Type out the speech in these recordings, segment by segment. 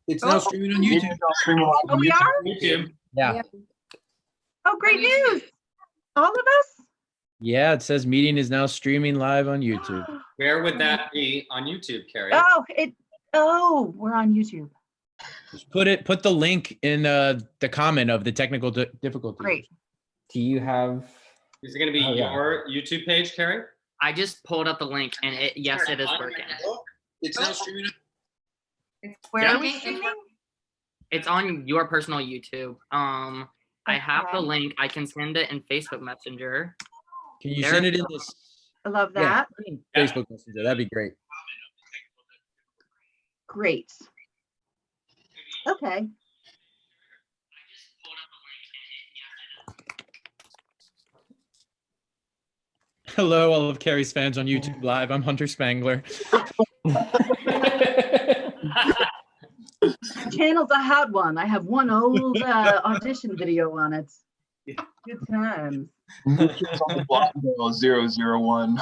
It's now streaming on YouTube. Oh, we are? YouTube. Yeah. Oh, great news. All of us? Yeah, it says meeting is now streaming live on YouTube. Where would that be on YouTube, Carrie? We're on YouTube. Just put the link in the comment of the technical difficulty. Great. Do you have? Is it going to be your YouTube page, Carrie? I just pulled up the link and yes, it is working. It's now streaming. Where Yeah. are we streaming? It's on your personal YouTube. I have the Okay. link. I can send it in Facebook Messenger. Can you There send it we in go. this I love that. Facebook Messenger? That'd be great. Great. Okay. Hello, all of Carrie's fans on YouTube Live. I'm Hunter Spangler. Channel's a hot one. I have one old audition video on it. Good times. on the block 001.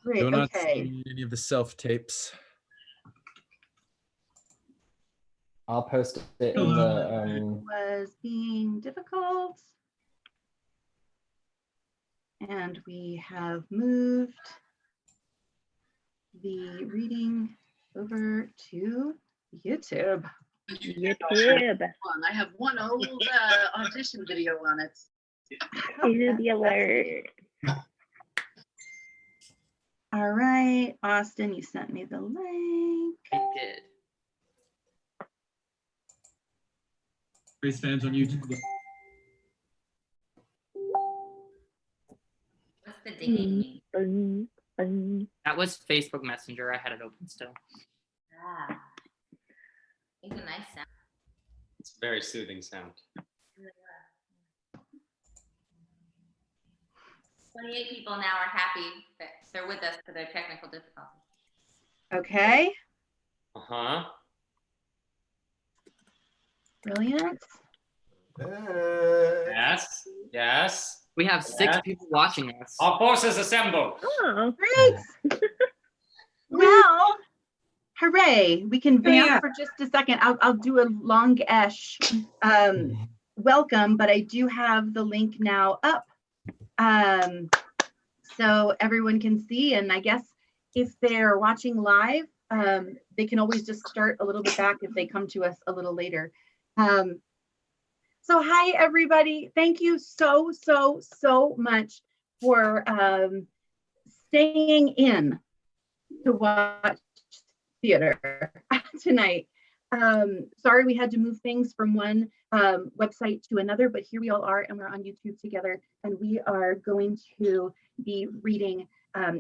Great. Do not Okay. see any of the self tapes. I'll post it in the. Was being difficult. And we have moved the reading over to YouTube. I have one old audition video on it. The alert. All right, Austin, you sent me the link. I did. Carrie's fans on YouTube. What's the dinging mean? That was Facebook Messenger. I had it open still. Ah, it's a nice sound. It's a very soothing sound. 28 people now are happy that they're with us for their technical difficulties. Okay, Uh-huh. brilliant. Yes. Yes. We have 6 Yeah. people watching us. Our forces assemble. Oh, Great. Well, hooray. We can vamp for just a second. I'll do a long-esh welcome, but I do have the link now up. So everyone can see, and I guess if they're watching live, they can always just start a little bit back if they come to us a little later. So hi, everybody. Thank you so much for staying in to watch theater tonight. Sorry we had to move things from one website to another, but here we all are and we're on YouTube together, and we are going to be reading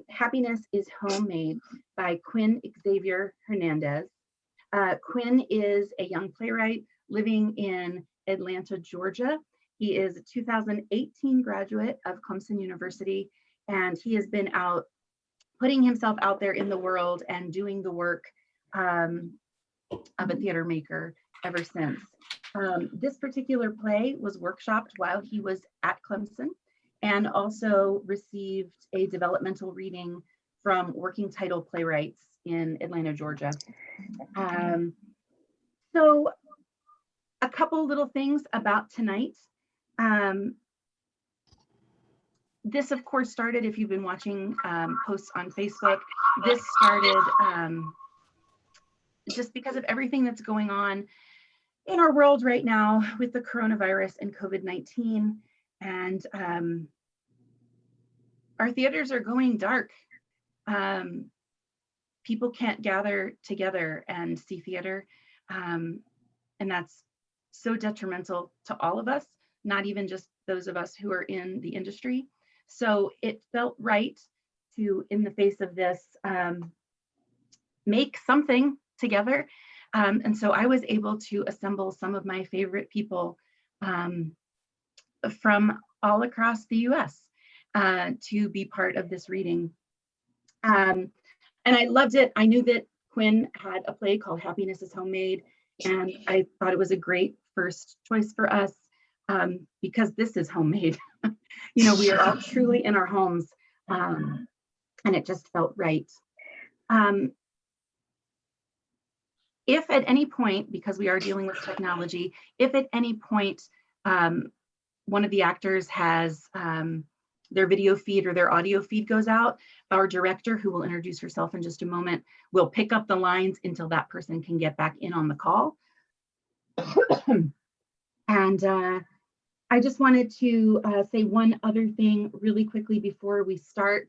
Happiness is Homemade by Quinn Xavier Hernandez. Quinn is a young playwright living in Atlanta, Georgia. He is a 2018 graduate of Clemson University, and he has been out putting himself out there in the world and doing the work of a theater maker ever since. This particular play was workshopped while he was at Clemson, and also received a developmental reading from Working Title Playwrights in Atlanta, Georgia. So a couple little things about tonight. This, of course, started, if you've been watching posts on Facebook, this started just because of everything that's going on in our world right now with the coronavirus and COVID-19. And our theaters are going dark. People can't gather together and see theater. And that's so detrimental to all of us, not even just those of us who are in the industry. So it felt right to, in the face of this, make something together. And so I was able to assemble some of my favorite people from all across the US to be part of this reading. And I loved it. I knew that Quinn had a play called Happiness is Homemade, and I thought it was a great first choice for us because this is homemade. You know, we are all truly in our homes, and it just felt right. If at any point, because we are dealing with technology, if at any point one of the actors has their video feed or their audio feed goes out, our director, who will introduce herself in just a moment, will pick up the lines until that person can get back in on the call. And I just wanted to say one other thing really quickly before we start.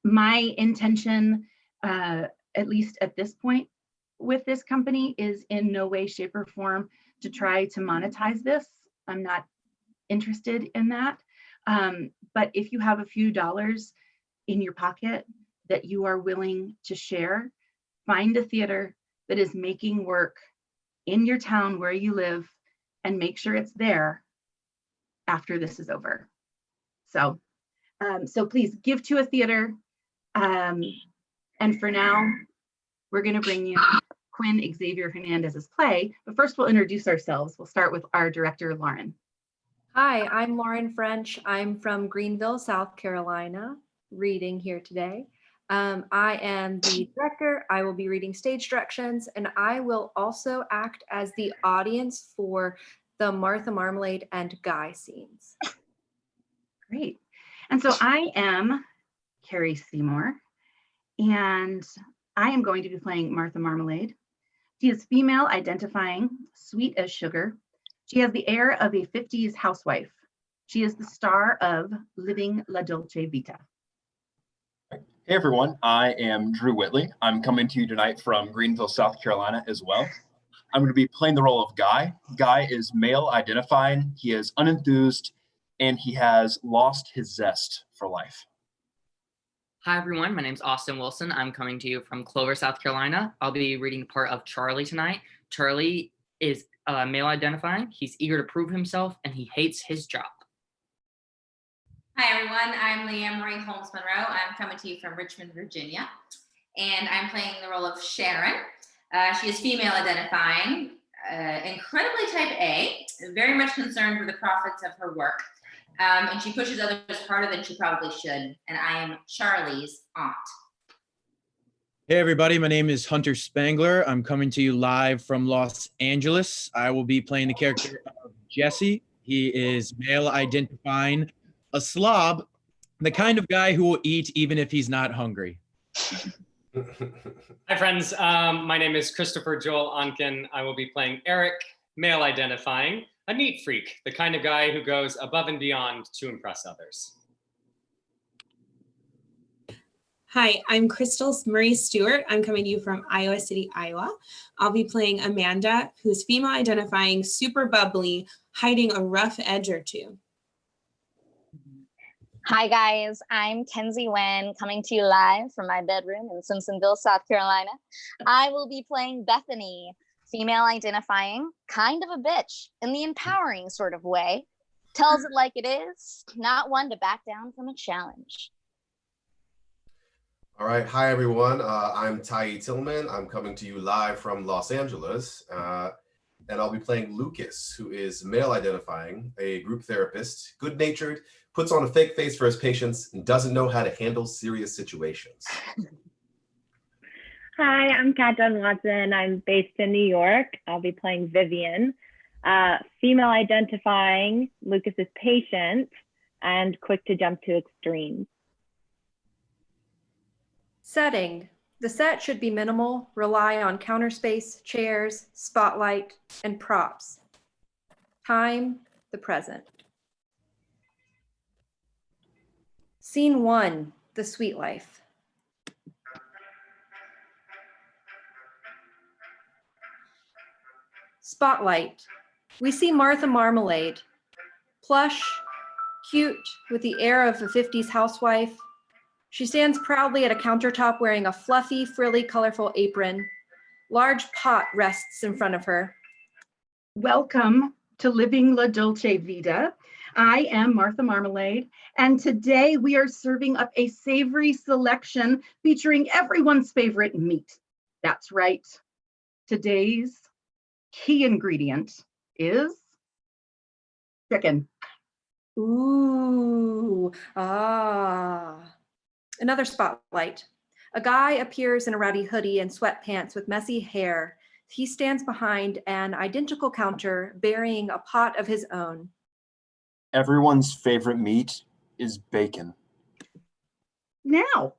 My intention, at least at this point with this company, is in no way, shape, or form to try to monetize this. I'm not interested in that. But if you have a few dollars in your pocket that you are willing to share, find a theater that is making work in your town where you live and make sure it's there after this is over. So, so please give to a theater. And for now, we're going to bring you Quinn Xavier Hernandez's play. But first, we'll introduce ourselves. We'll start with our director, Lauren. Hi, I'm Lauren French. I'm from Greenville, South Carolina, reading here today. I am the director. I will be reading stage directions, and I will also act as the audience for the Martha Marmalade and Guy scenes. Great. And so I am Carrie Seymour, and I am going to be playing Martha Marmalade. She is female identifying, sweet as sugar. She has the air of a 50s housewife. She is the star of Living La Dolce Vita. Hey everyone, I am Drew Whitley. I'm coming to you tonight from Greenville, South Carolina as well. I'm going to be playing the role of Guy. Guy is male identifying, he is unenthused, and he has lost his zest for life. Hi everyone, my name's Austin Wilson. I'm coming to you from Clover, South Carolina. I'll be reading the part of Charlie tonight. Charlie is male identifying. He's eager to prove himself and he hates his job. Hi, everyone. I'm Leanne Marie Holmes Monroe. I'm coming to you from Richmond, Virginia, and I'm playing the role of Sharon. She is female identifying, incredibly type A, very much concerned with the profits of her work, and she pushes others harder than she probably should, and I am Charlie's aunt. Hey everybody, my name is Hunter Spangler. I'm coming to you live from Los Angeles. I will be playing the character of Jesse. He is male identifying, a slob, the kind of guy who will eat even if he's not hungry. Hi, friends. My name is Christopher Joel Onken. I will be playing Eric, male identifying, a neat freak, the kind of guy who goes above and beyond to impress others. Hi, I'm Crystal Marie Stewart. I'm coming to you from Iowa City, Iowa. I'll be playing Amanda, who's female identifying, super bubbly, hiding a rough edge or two. Hi guys, I'm Kenzie Nguyen, coming to you live from my bedroom in Simpsonville, South Carolina. I will be playing Bethany, female identifying, kind of a bitch in the empowering sort of way. Tells it like it is, not one to back down from a challenge. All right, hi everyone. I'm Tai Tillman. I'm coming to you live from Los Angeles, and I'll be playing Lucas, who is male identifying, a group therapist, good-natured, puts on a fake face for his patients, and doesn't know how to handle serious situations. Hi, I'm Kat Dunn Watson. I'm based in New York. I'll be playing Vivian, female identifying. Lucas is patient and quick to jump to extremes. Setting. The set should be minimal, rely on counter space, chairs, spotlight, and props. Time, the present. Scene 1, the sweet life. Spotlight. We see Martha Marmalade. Plush, cute, with the air of a 50s housewife. She stands proudly at a countertop wearing a fluffy, frilly, colorful apron. Large pot rests in front of her. Welcome to Living La Dolce Vita. I am Martha Marmalade, and today we are serving up a savory selection featuring everyone's favorite meat. That's right. Today's key ingredient is chicken. Ooh, ah. Another spotlight. A guy appears in a ratty hoodie and sweatpants with messy hair. He stands behind an identical counter bearing a pot of his own. Everyone's favorite meat is bacon. Now,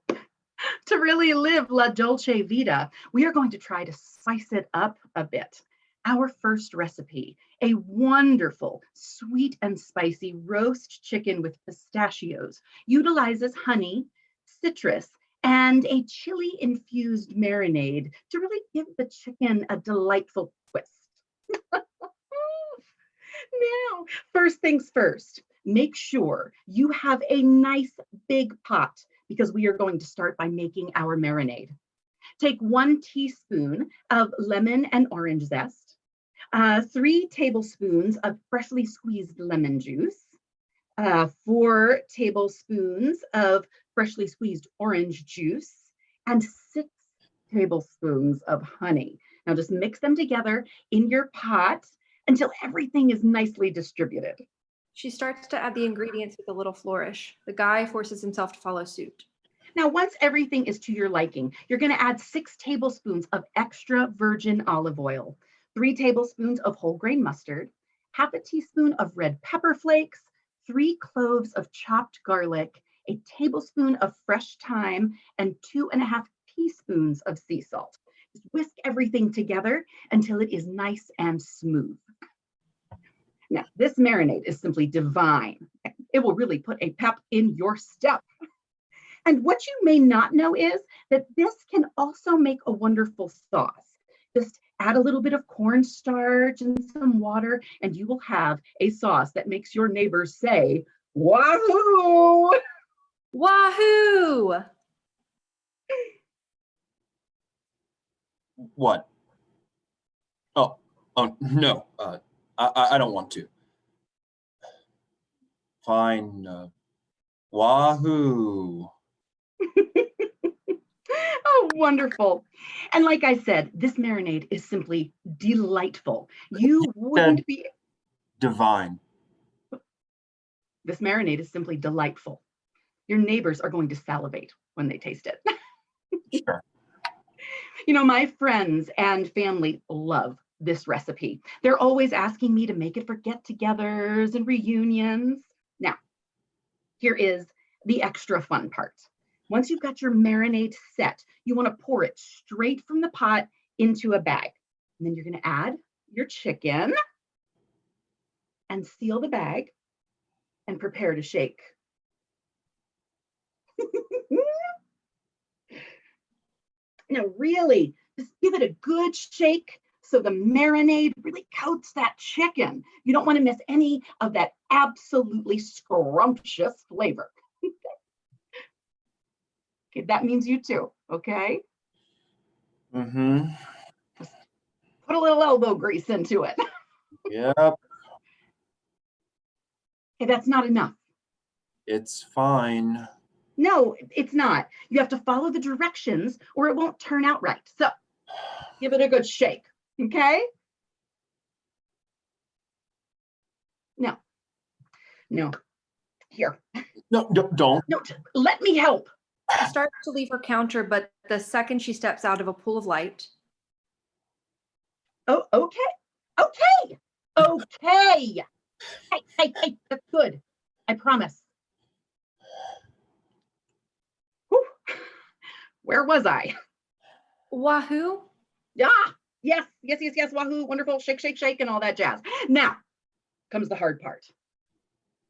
to really live La Dolce Vita, we are going to try to spice it up a bit. Our first recipe, a wonderful, sweet and spicy roast chicken with pistachios, utilizes honey, citrus, and a chili-infused marinade to really give the chicken a delightful twist. Now, first things first, make sure you have a nice big pot because we are going to start by making our marinade. Take 1 teaspoon of lemon and orange zest, 3 tablespoons of freshly squeezed lemon juice, 4 tablespoons of freshly squeezed orange juice, and 6 tablespoons of honey. Now just mix them together in your pot until everything is nicely distributed. She starts to add the ingredients with a little flourish. The guy forces himself to follow suit. Now, once everything is to your liking, you're going to add 6 tablespoons of extra virgin olive oil, 3 tablespoons of whole grain mustard, half a teaspoon of red pepper flakes, 3 cloves of chopped garlic, a tablespoon of fresh thyme, and 2.5 teaspoons of sea salt. Just whisk everything together until it is nice and smooth. Now, this marinade is simply divine. It will really put a pep in your step. And what you may not know is that this can also make a wonderful sauce. Just add a little bit of cornstarch and some water, and you will have a sauce that makes your neighbors say, "Wahoo!" Wahoo! What? Oh no. I don't want to. Fine. Wahoo! Oh, wonderful. And like I said, this marinade is simply delightful. You wouldn't be. Divine. This marinade is simply delightful. Your neighbors are going to salivate when they taste it. Sure. You know, my friends and family love this recipe. They're always asking me to make it for get-togethers and reunions. Now, here is the extra fun part. Once you've got your marinade set, you want to pour it straight from the pot into a bag. And then you're going to add your chicken and seal the bag and prepare to shake. Now, really, just give it a good shake so the marinade really coats that chicken. You don't want to miss any of that absolutely scrumptious flavor. Okay, that means you too, okay? Mm-hmm. Just put a little elbow grease into it. Yep. Okay, that's not enough. It's fine. No, it's not. You have to follow the directions or it won't turn out right. So give it a good shake, okay? No, here. No, don't. No, let me help. She starts to leave her counter, but the second she steps out of a pool of light. Oh, okay. Hey, that's good. I promise. Whew. Where was I? Wahoo! Ah, yes, wahoo, wonderful, shake, and all that jazz. Now comes the hard part.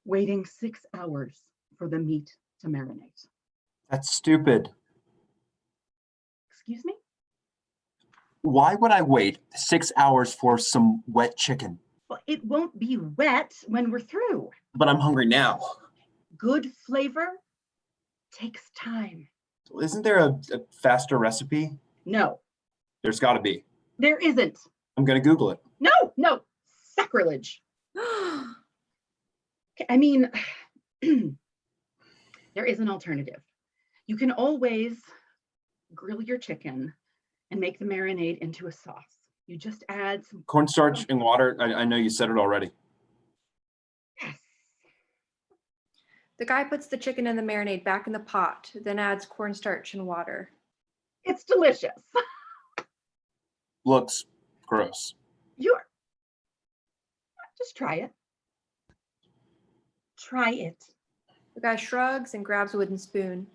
Waiting 6 hours for the meat to marinate. That's stupid. Excuse me? Why would I wait 6 hours for some wet chicken? Well, it won't be wet when we're through. But I'm hungry now. Good flavor takes time. Isn't there a faster recipe? No, There's got to be. there isn't. I'm going to Google it. No, sacrilege. I mean, there is an alternative. You can always grill your chicken and make the marinade into a sauce. You just add some Cornstarch and water. I know you said it already. Yes. The guy puts the chicken and the marinade back in the pot, then adds cornstarch and water. It's delicious. Looks gross. You're just try it. Try it. The guy shrugs and grabs a wooden spoon.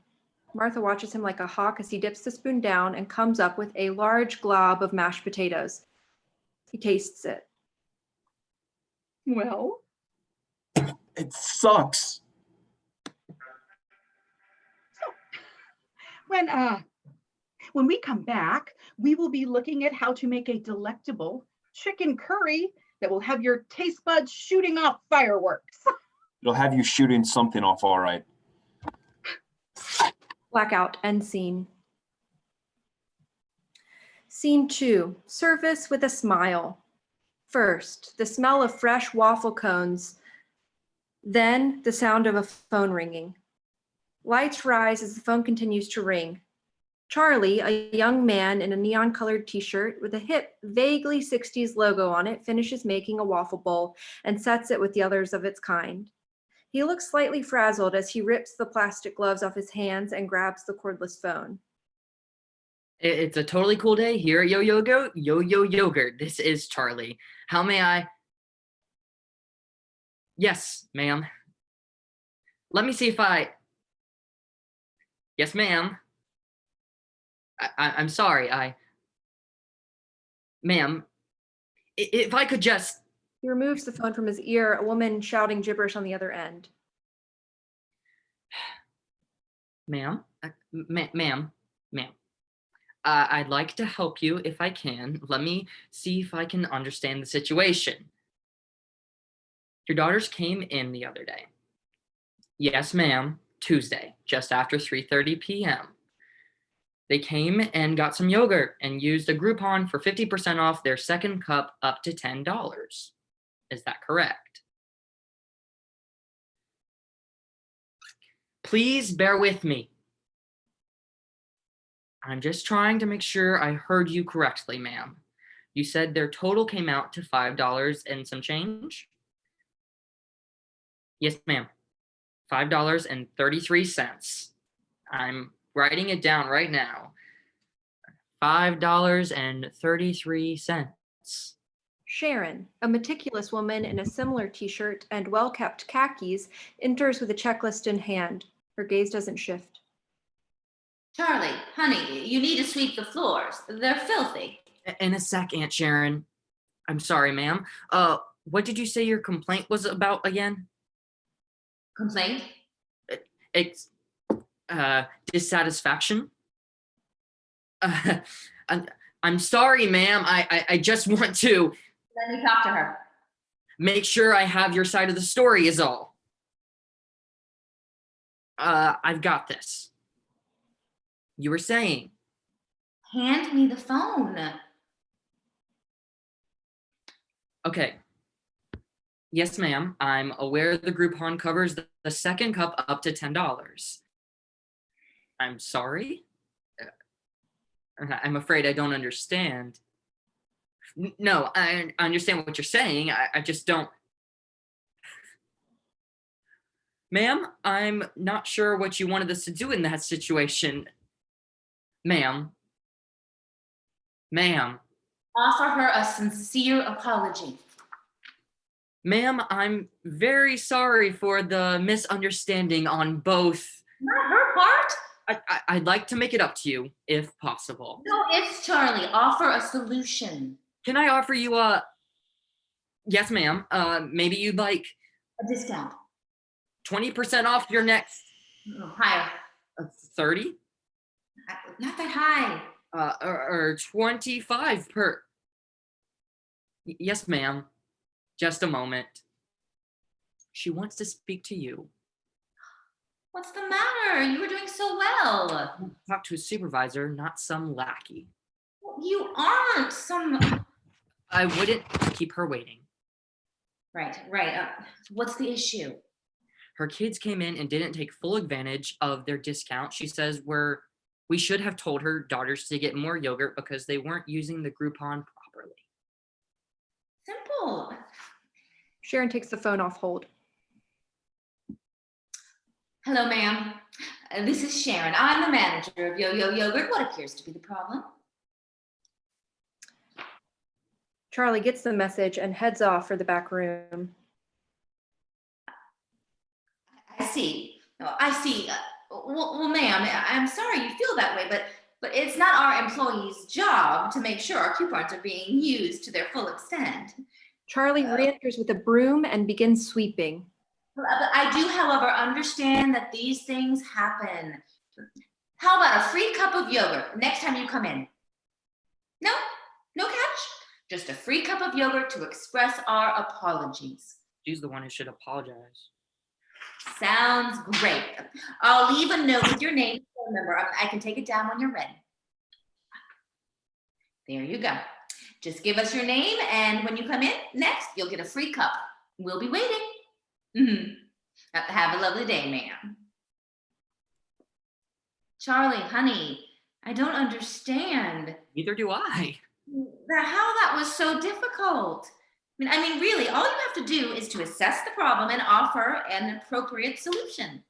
Martha watches him like a hawk as he dips the spoon down and comes up with a large glob of mashed potatoes. He tastes it. Well, It sucks. when we come back, we will be looking at how to make a delectable chicken curry that will have your taste buds shooting off fireworks. It'll have you shooting something off, all right. Blackout, end scene. Scene 2, service with a smile. First, the smell of fresh waffle cones, then the sound of a phone ringing. Lights rise as the phone continues to ring. Charlie, a young man in a neon-colored t-shirt with a hip, vaguely 60s logo on it, finishes making a waffle bowl and sets it with the others of its kind. He looks slightly frazzled as he rips the plastic gloves off his hands and grabs the cordless phone. It's a totally cool day here at Yo-Yo Yogurt. This is Charlie. How may I? Yes, ma'am. Let me see if I... Yes, ma'am. I'm sorry, Ma'am, if I could just... He removes the phone from his ear, a woman shouting gibberish on the other end. Ma'am, ma'am. I'd like to help you if I can. Let me see if I can understand the situation. Your daughters came in the other day. Yes, ma'am. Tuesday, just after 3:30 p.m. They came and got some yogurt and used a Groupon for 50% off their second cup up to $10. Is that correct? Please bear with me. I'm just trying to make sure I heard you correctly, ma'am. You said their total came out to $5 and some change? Yes, ma'am. $5.33. I'm writing it down right now. $5.33. Sharon, a meticulous woman in a similar t-shirt and well-kept khakis, enters with a checklist in hand. Her gaze doesn't shift. Charlie, honey, you need to sweep the floors. They're filthy. In a sec, Aunt Sharon. I'm sorry, ma'am. What did you say your complaint was about again? Complaint? It's dissatisfaction. I'm sorry, ma'am. I just want to Let me talk to her. make sure I have your side of the story is all. I've got this. You were saying. Hand me the phone. Okay. Yes, ma'am. I'm aware the Groupon covers the second cup up to $10. I'm sorry? I'm afraid I don't understand. No, I understand what you're saying. I just don't. Ma'am, I'm not sure what you wanted us to do in that situation. Ma'am. Offer her a sincere apology. Ma'am, I'm very sorry for the misunderstanding on both. Not her part. I'd like to make it up to you, if possible. No, it's Charlie. Offer a solution. Can I offer you a... Yes, ma'am. Maybe you'd like A discount. 20% off your next... No, higher. 30? Not that high. Or 25 per... Yes, ma'am. Just a moment. She wants to speak to you. What's the matter? You were doing so well. Talk to a supervisor, not some lackey. You aren't some... I wouldn't keep her waiting. Right. What's the issue? Her kids came in and didn't take full advantage of their discount. She says we should have told her daughters to get more yogurt because they weren't using the Groupon properly. Simple. Sharon takes the phone off hold. Hello, ma'am. This is Sharon. I'm the manager of Yo-Yo Yogurt. What appears to be the problem? Charlie gets the message and heads off for the back room. I see. No, I see. Well, ma'am, I'm sorry you feel that way, but it's not our employees' job to make sure our coupons are being used to their full extent. Charlie re-enters with a broom and begins sweeping. But I do, however, understand that these things happen. How about a free cup of yogurt next time you come in? No? No catch? Just a free cup of yogurt to express our apologies. She's the one who should apologize. Sounds great. I'll leave a note with your name. Remember, I can take it down when you're ready. There you go. Just give us your name, and when you come in next, you'll get a free cup. We'll be waiting. Have a lovely day, ma'am. Charlie, honey, I don't understand. Neither do I. How that was so difficult. I mean, really, all you have to do is to assess the problem and offer an appropriate solution.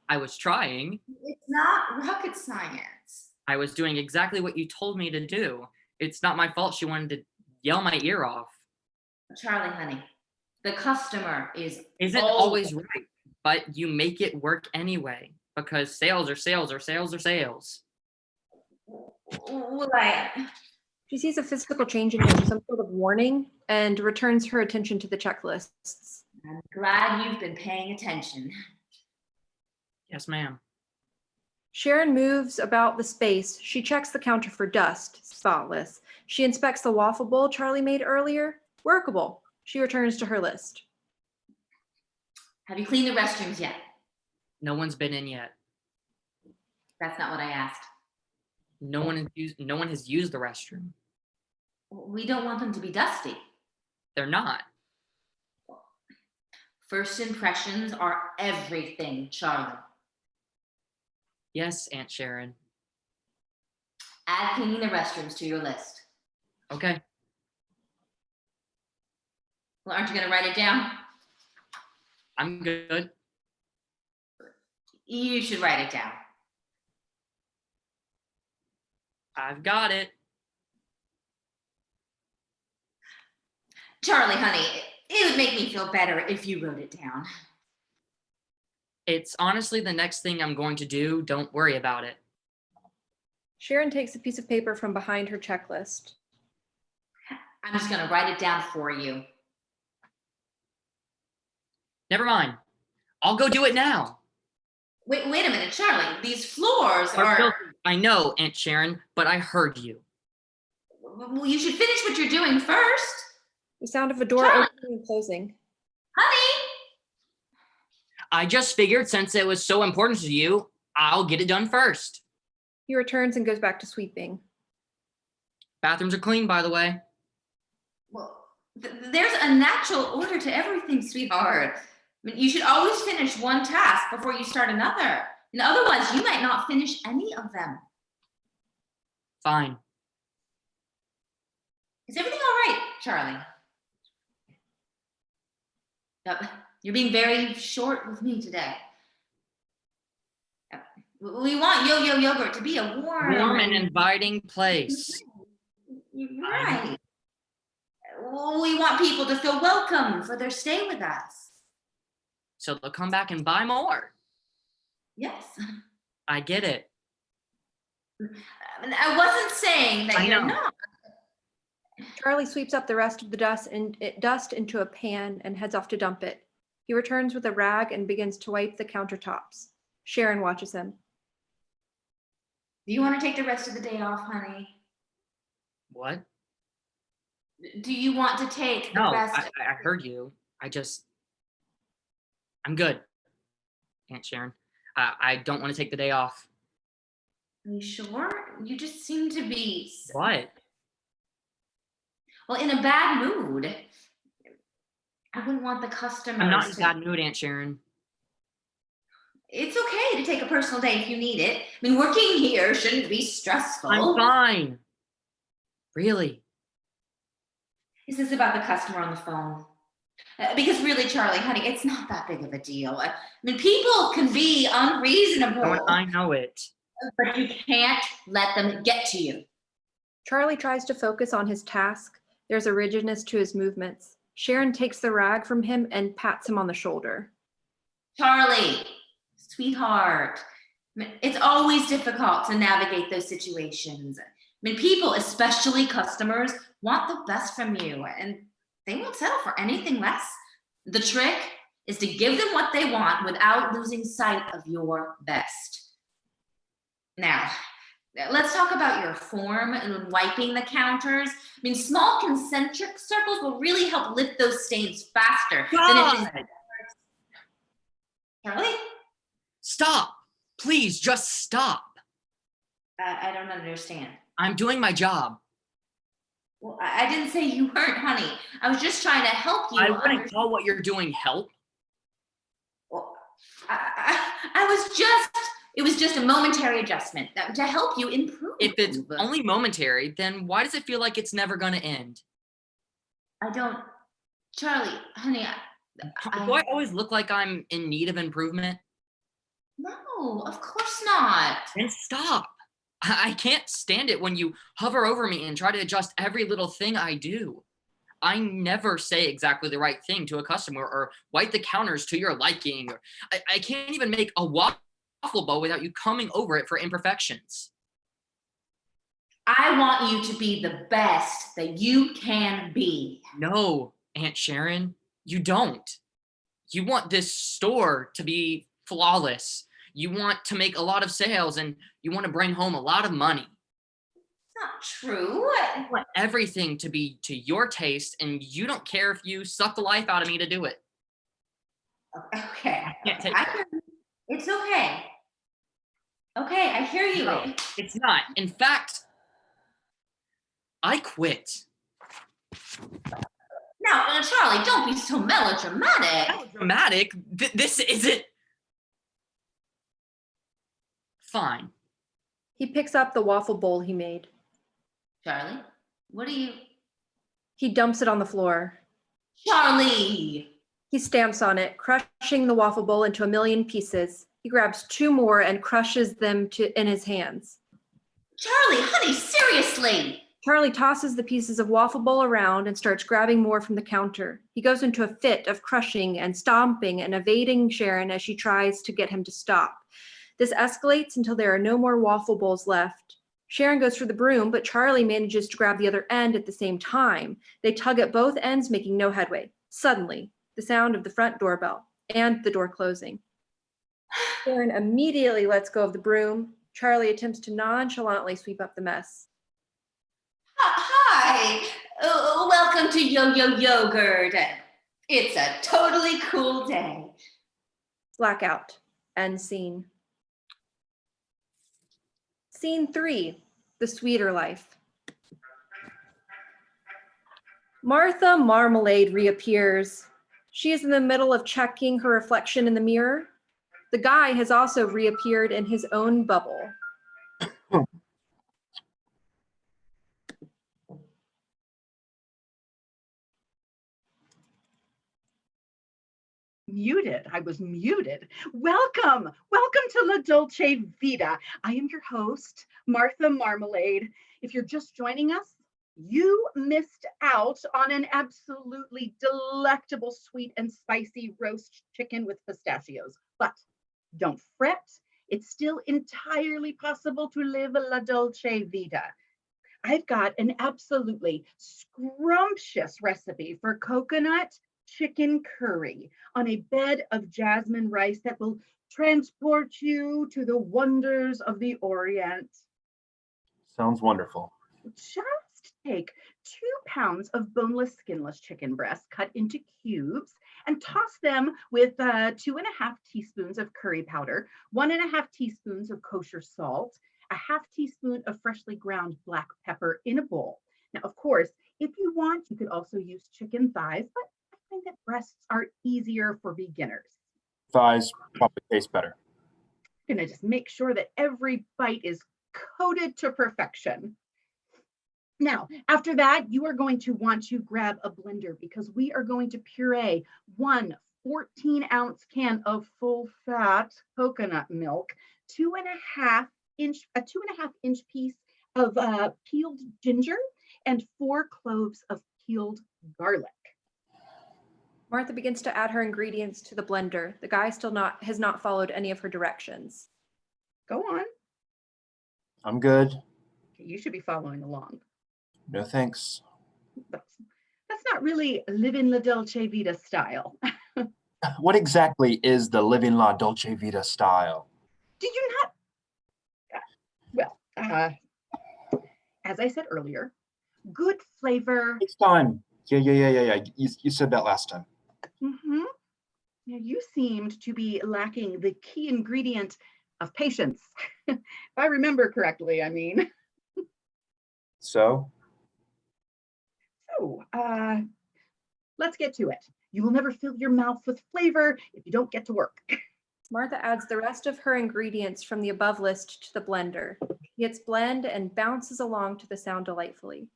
I was trying. It's not rocket science. I was doing exactly what you told me to do. It's not my fault she wanted to yell my ear off. Charlie, honey, the customer isn't always right, but you make it work anyway because sales are sales are sales are sales. Well, She sees a physical change in him, some sort of warning, and returns her attention to the checklists. I'm glad you've been paying attention. Yes, ma'am. Sharon moves about the space. She checks the counter for dust, spotless. She inspects the waffle bowl Charlie made earlier, workable. She returns to her list. Have you cleaned the restrooms yet? No one's been in yet. That's not what I asked. No one has used the restroom. We don't want them to be dusty. They're not. First impressions are everything, Charlie. Yes, Aunt Sharon. Add cleaning the restrooms to your list. Okay. Well, aren't you going to write it down? I'm good. You should write it down. I've got it. Charlie, honey, it would make me feel better if you wrote it down. It's honestly the next thing I'm going to do. Don't worry about it. Sharon takes a piece of paper from behind her checklist. I'm just going to write it down for you. Never mind. I'll go do it now. Wait a minute, Charlie. These floors are... filthy. I know, Aunt Sharon, but I heard you. Well, you should finish what you're doing first. The sound of a door Charlie. opening and closing. Honey! I just figured since it was so important to you, I'll get it done first. He returns and goes back to sweeping. Bathrooms are clean, by the way. Well, there's a natural order to everything, sweetheart. You should always finish one task before you start another. And otherwise, you might not finish any of them. Fine. Is everything all right, Charlie? You're being very short with me today. We want Yo-Yo Yogurt to be a warm and inviting place. Right. We want people to feel welcome for their stay with us. So they'll come back and buy more. Yes. I get it. I wasn't saying that you're not. Charlie sweeps up the rest of the dust into a pan and heads off to dump it. He returns with a rag and begins to wipe the countertops. Sharon watches him. Do you want to take the rest of the day off, honey? What? Do you want to take the No, rest? I heard you. I'm good, Aunt Sharon. I don't want to take the day off. Are you sure? You just seem to be... What? Well, in a bad mood. I wouldn't want the customers I'm not in a to... bad mood, Aunt Sharon. It's okay to take a personal day if you need it. I mean, working here shouldn't be stressful. I'm fine. Really? Is this about the customer on the phone? Because really, Charlie, honey, it's not that big of a deal. I mean, people can be unreasonable, Oh, I know it. but you can't let them get to you. Charlie tries to focus on his task. There's a rigidness to his movements. Sharon takes the rag from him and pats him on the shoulder. Charlie, sweetheart, I mean, it's always difficult to navigate those situations. I mean, people, especially customers, want the best from you, and they won't settle for anything less. The trick is to give them what they want without losing sight of your best. Now, let's talk about your form and wiping the counters. I mean, small concentric circles will really help lift those stains faster than if it's... Charlie? Stop. Please, just stop. I don't understand. I'm doing my job. Well, I didn't say you weren't, honey. I was just trying to help you. I wouldn't call what you're doing help. Well, it was just a momentary adjustment to help you improve. If it's only momentary, then why does it feel like it's never going to end? Charlie, honey, Do I always look like I'm in need of improvement? No, of course not. Then stop. I can't stand it when you hover over me and try to adjust every little thing I do. I never say exactly the right thing to a customer or wipe the counters to your liking. I can't even make a waffle bowl without you coming over it for imperfections. I want you to be the best that you can be. No, Aunt Sharon, you don't. You want this store to be flawless. You want to make a lot of sales and you want to bring home a lot of money. It's not true. You want everything to be to your taste and you don't care if you suck the life out of me to do it. Okay. I can't take it. It's okay. Okay, I hear you. No, it's not. In fact, I quit. Now, Charlie, don't be so melodramatic. Melodramatic? This isn't... Fine. He picks up the waffle bowl he made. Charlie, what are you... He dumps it on the floor. Charlie! He stamps on it, crushing the waffle bowl into a million pieces. He grabs 2 more and crushes them in his hands. Charlie, honey, seriously! Charlie tosses the pieces of waffle bowl around and starts grabbing more from the counter. He goes into a fit of crushing and stomping and evading Sharon as she tries to get him to stop. This escalates until there are no more waffle bowls left. Sharon goes for the broom, but Charlie manages to grab the other end at the same time. They tug at both ends, making no headway. Suddenly, the sound of the front doorbell and the door closing. Sharon immediately lets go of the broom. Charlie attempts to nonchalantly sweep up the mess. Hi, welcome to Yo-Yo Yogurt. It's a totally cool day. Blackout. End scene. Scene 3, The Sweeter Life. Martha Marmalade reappears. She is in the middle of checking her reflection in the mirror. The guy has also reappeared in his own bubble. Muted. I was muted. Welcome. Welcome to La Dolce Vita. I am your host, Martha Marmalade. If you're just joining us, you missed out on an absolutely delectable sweet and spicy roast chicken with pistachios. But don't fret. It's still entirely possible to live La Dolce Vita. I've got an absolutely scrumptious recipe for coconut chicken curry on a bed of jasmine rice that will transport you to the wonders of the Orient. Sounds wonderful. Just take 2 pounds of boneless, skinless chicken breast cut into cubes and toss them with 2.5 teaspoons of curry powder, 1.5 teaspoons of kosher salt, a 1/2 teaspoon of freshly ground black pepper in a bowl. Now, of course, if you want, you could also use chicken thighs, but I find that breasts are easier for beginners. Thighs probably taste better. I'm gonna just make sure that every bite is coated to perfection. Now, after that, you are going to want to grab a blender because we are going to puree one 14-ounce can of full fat coconut milk, a 2.5-inch piece of peeled ginger, and 4 cloves of peeled garlic. Martha begins to add her ingredients to the blender. The guy has not followed any of her directions. Go on. I'm good. Okay, you should be following along. No thanks. That's not really living La Dolce Vita style. What exactly is the living La Dolce Vita style? Do you not? Well, as I said earlier, good flavor. It's time. Yeah. You said that last time. Mm-hmm. Now, you seemed to be lacking the key ingredient of patience. If I remember correctly, I mean. So? So, let's get to it. You will never fill your mouth with flavor if you don't get to work. Martha adds the rest of her ingredients from the above list to the blender. He hits blend and bounces along to the sound delightfully.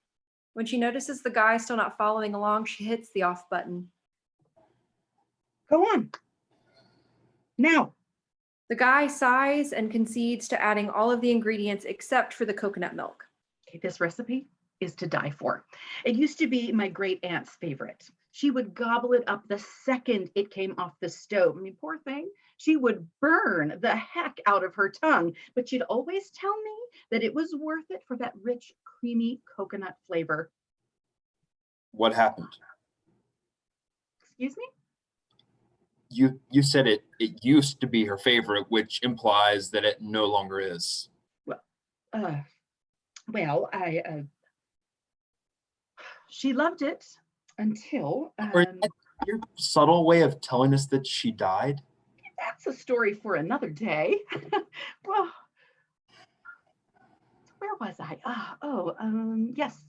When she notices the guy still not following along, she hits the off button. Go on. Now. The guy sighs and concedes to adding all of the ingredients except for the coconut milk. Okay, this recipe is to die for. It used to be my great aunt's favorite. She would gobble it up the second it came off the stove. I mean, poor thing. She would burn the heck out of her tongue, but she'd always tell me that it was worth it for that rich, creamy coconut flavor. What happened? Excuse me? You said it used to be her favorite, which implies that it no longer is. Well, she loved it until Your subtle way of telling us that she died? That's a story for another day. Well, where was I? Yes.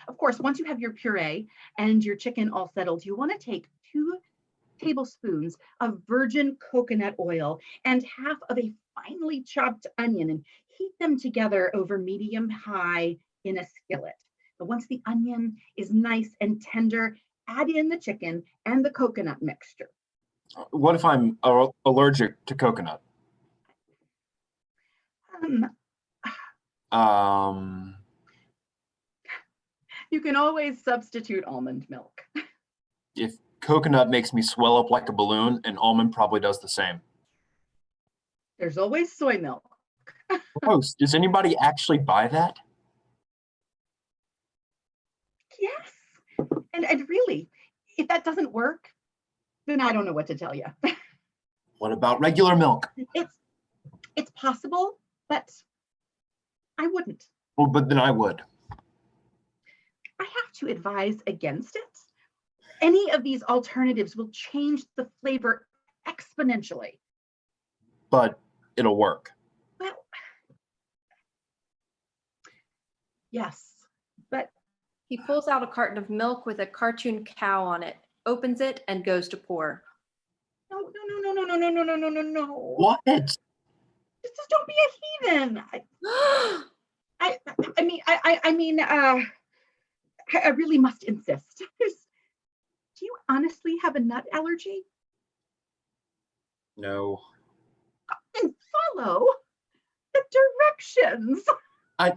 Of course, once you have your puree and your chicken all settled, you want to take 2 tablespoons of virgin coconut oil and half of a finely chopped onion and heat them together over medium-high in a skillet. But once the onion is nice and tender, add in the chicken and the coconut mixture. What if I'm allergic to coconut? You can always substitute almond milk. If coconut makes me swell up like a balloon, and almond probably does the same. There's always soy milk. Gross. Does anybody actually buy that? Yes. And really, if that doesn't work, then I don't know what to tell you. What about regular milk? It's possible, but I wouldn't. Well, but then I would. I have to advise against it. Any of these alternatives will change the flavor exponentially. But it'll work. Well, yes, but He pulls out a carton of milk with a cartoon cow on it, opens it, and goes to pour. no. What? Just don't be a heathen. I really must insist. Do you honestly have a nut allergy? No. Then follow the directions. I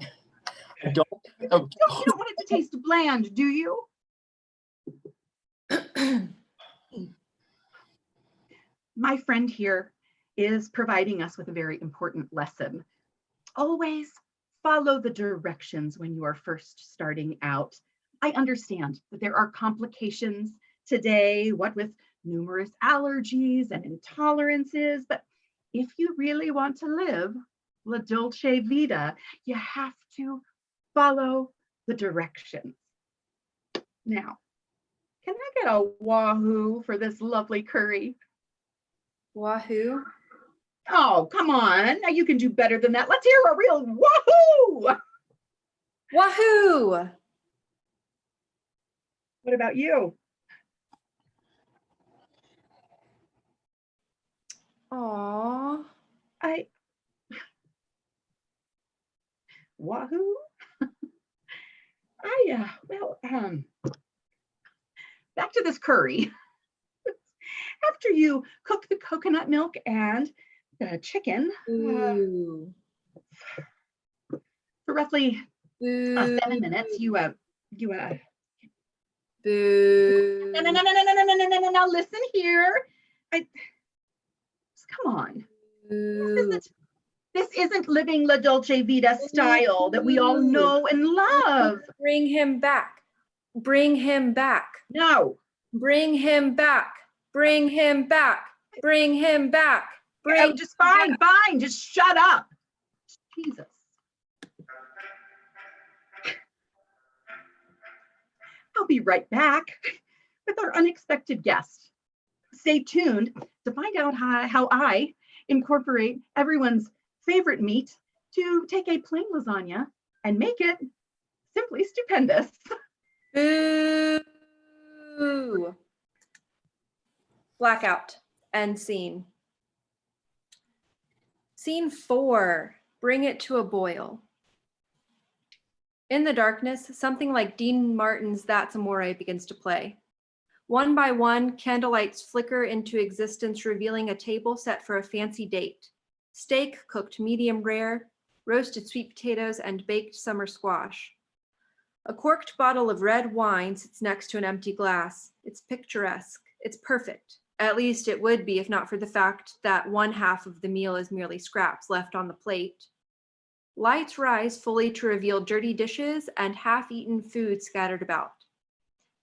don't. Oh. You don't want it to taste bland, do you? My friend here is providing us with a very important lesson. Always follow the directions when you are first starting out. I understand that there are complications today, what with numerous allergies and intolerances, but if you really want to live La Dolce Vita, you have to follow the directions. Now, can I get a wahoo for this lovely curry? Wahoo? Oh, come on. Now you can do better than that. Let's hear a real wahoo. Wahoo! What about you? Aww. Wahoo? Back to this curry. After you cook the coconut milk and the chicken for roughly 7 minutes, no, listen here. Come on. This isn't living La Dolce Vita style that we all know and love. Bring him back. Bring him back. No. Bring him back. Bring him back. Bring him back. Bring just fine, fine. Just shut up. Jesus. I'll be right back with our unexpected guest. Stay tuned to find out how I incorporate everyone's favorite meat to take a plain lasagna and make it simply stupendous. Boo! Blackout. End scene. Scene 4. Bring it to a boil. In the darkness, something like Dean Martin's That's Amore begins to play. One by one, candlelights flicker into existence, revealing a table set for a fancy date. Steak cooked medium rare, roasted sweet potatoes, and baked summer squash. A corked bottle of red wine sits next to an empty glass. It's picturesque. It's perfect. At least it would be if not for the fact that one half of the meal is merely scraps left on the plate. Lights rise fully to reveal dirty dishes and half-eaten food scattered about.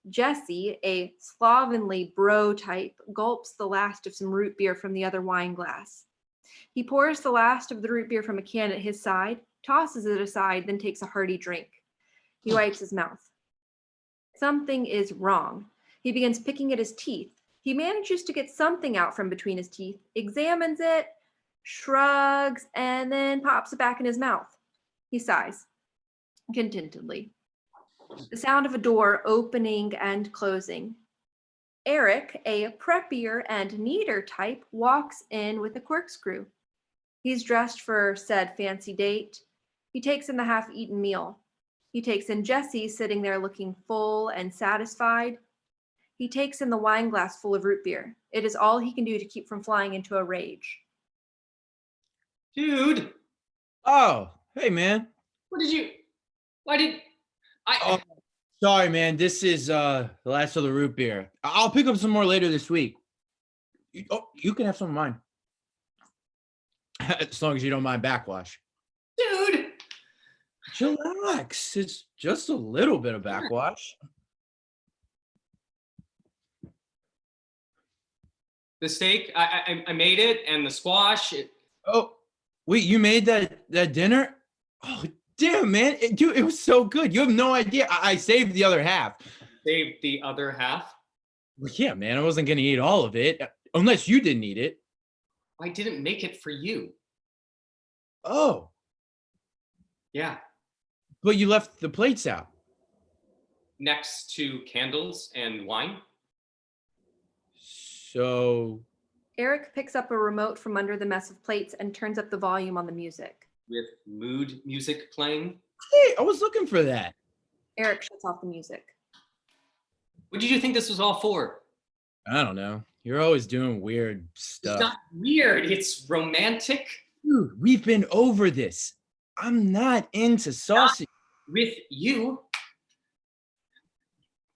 Jesse, a slovenly bro type, gulps the last of some root beer from the other wine glass. He pours the last of the root beer from a can at his side, tosses it aside, then takes a hearty drink. He wipes his mouth. Something is wrong. He begins picking at his teeth. He manages to get something out from between his teeth, examines it, shrugs, and then pops it back in his mouth. He sighs contentedly. The sound of a door opening and closing. Eric, a preppier and neater type, walks in with a corkscrew. He's dressed for said fancy date. He takes in the half-eaten meal. He takes in Jesse sitting there looking full and satisfied. He takes in the wine glass full of root beer. It is all he can do to keep from flying into a rage. Dude, Oh, hey, man. why did I? Oh, sorry, man. This is the last of the root beer. I'll pick up some more later this week. You can have some of mine. As long as you don't mind backwash. Dude, Chillax. It's just a little bit of backwash. the steak, I made it, and the squash. Oh, wait, you made that dinner? Oh, damn, man. Dude, it was so good. You have no idea. I saved the other half. Saved the other half. Well, yeah, man. I wasn't going to eat all of it. Unless you didn't eat it. I didn't make it for you. Oh, Yeah, but you left the plates out. next to candles and wine. So, Eric picks up a remote from under the mess of plates and turns up the volume on the music. With mood music playing. hey, I was looking for that. Eric shuts off the music. What did you think this was all for? I don't know. You're always doing weird stuff. It's not weird. It's romantic. Dude, we've been over this. I'm not into sausage. With you.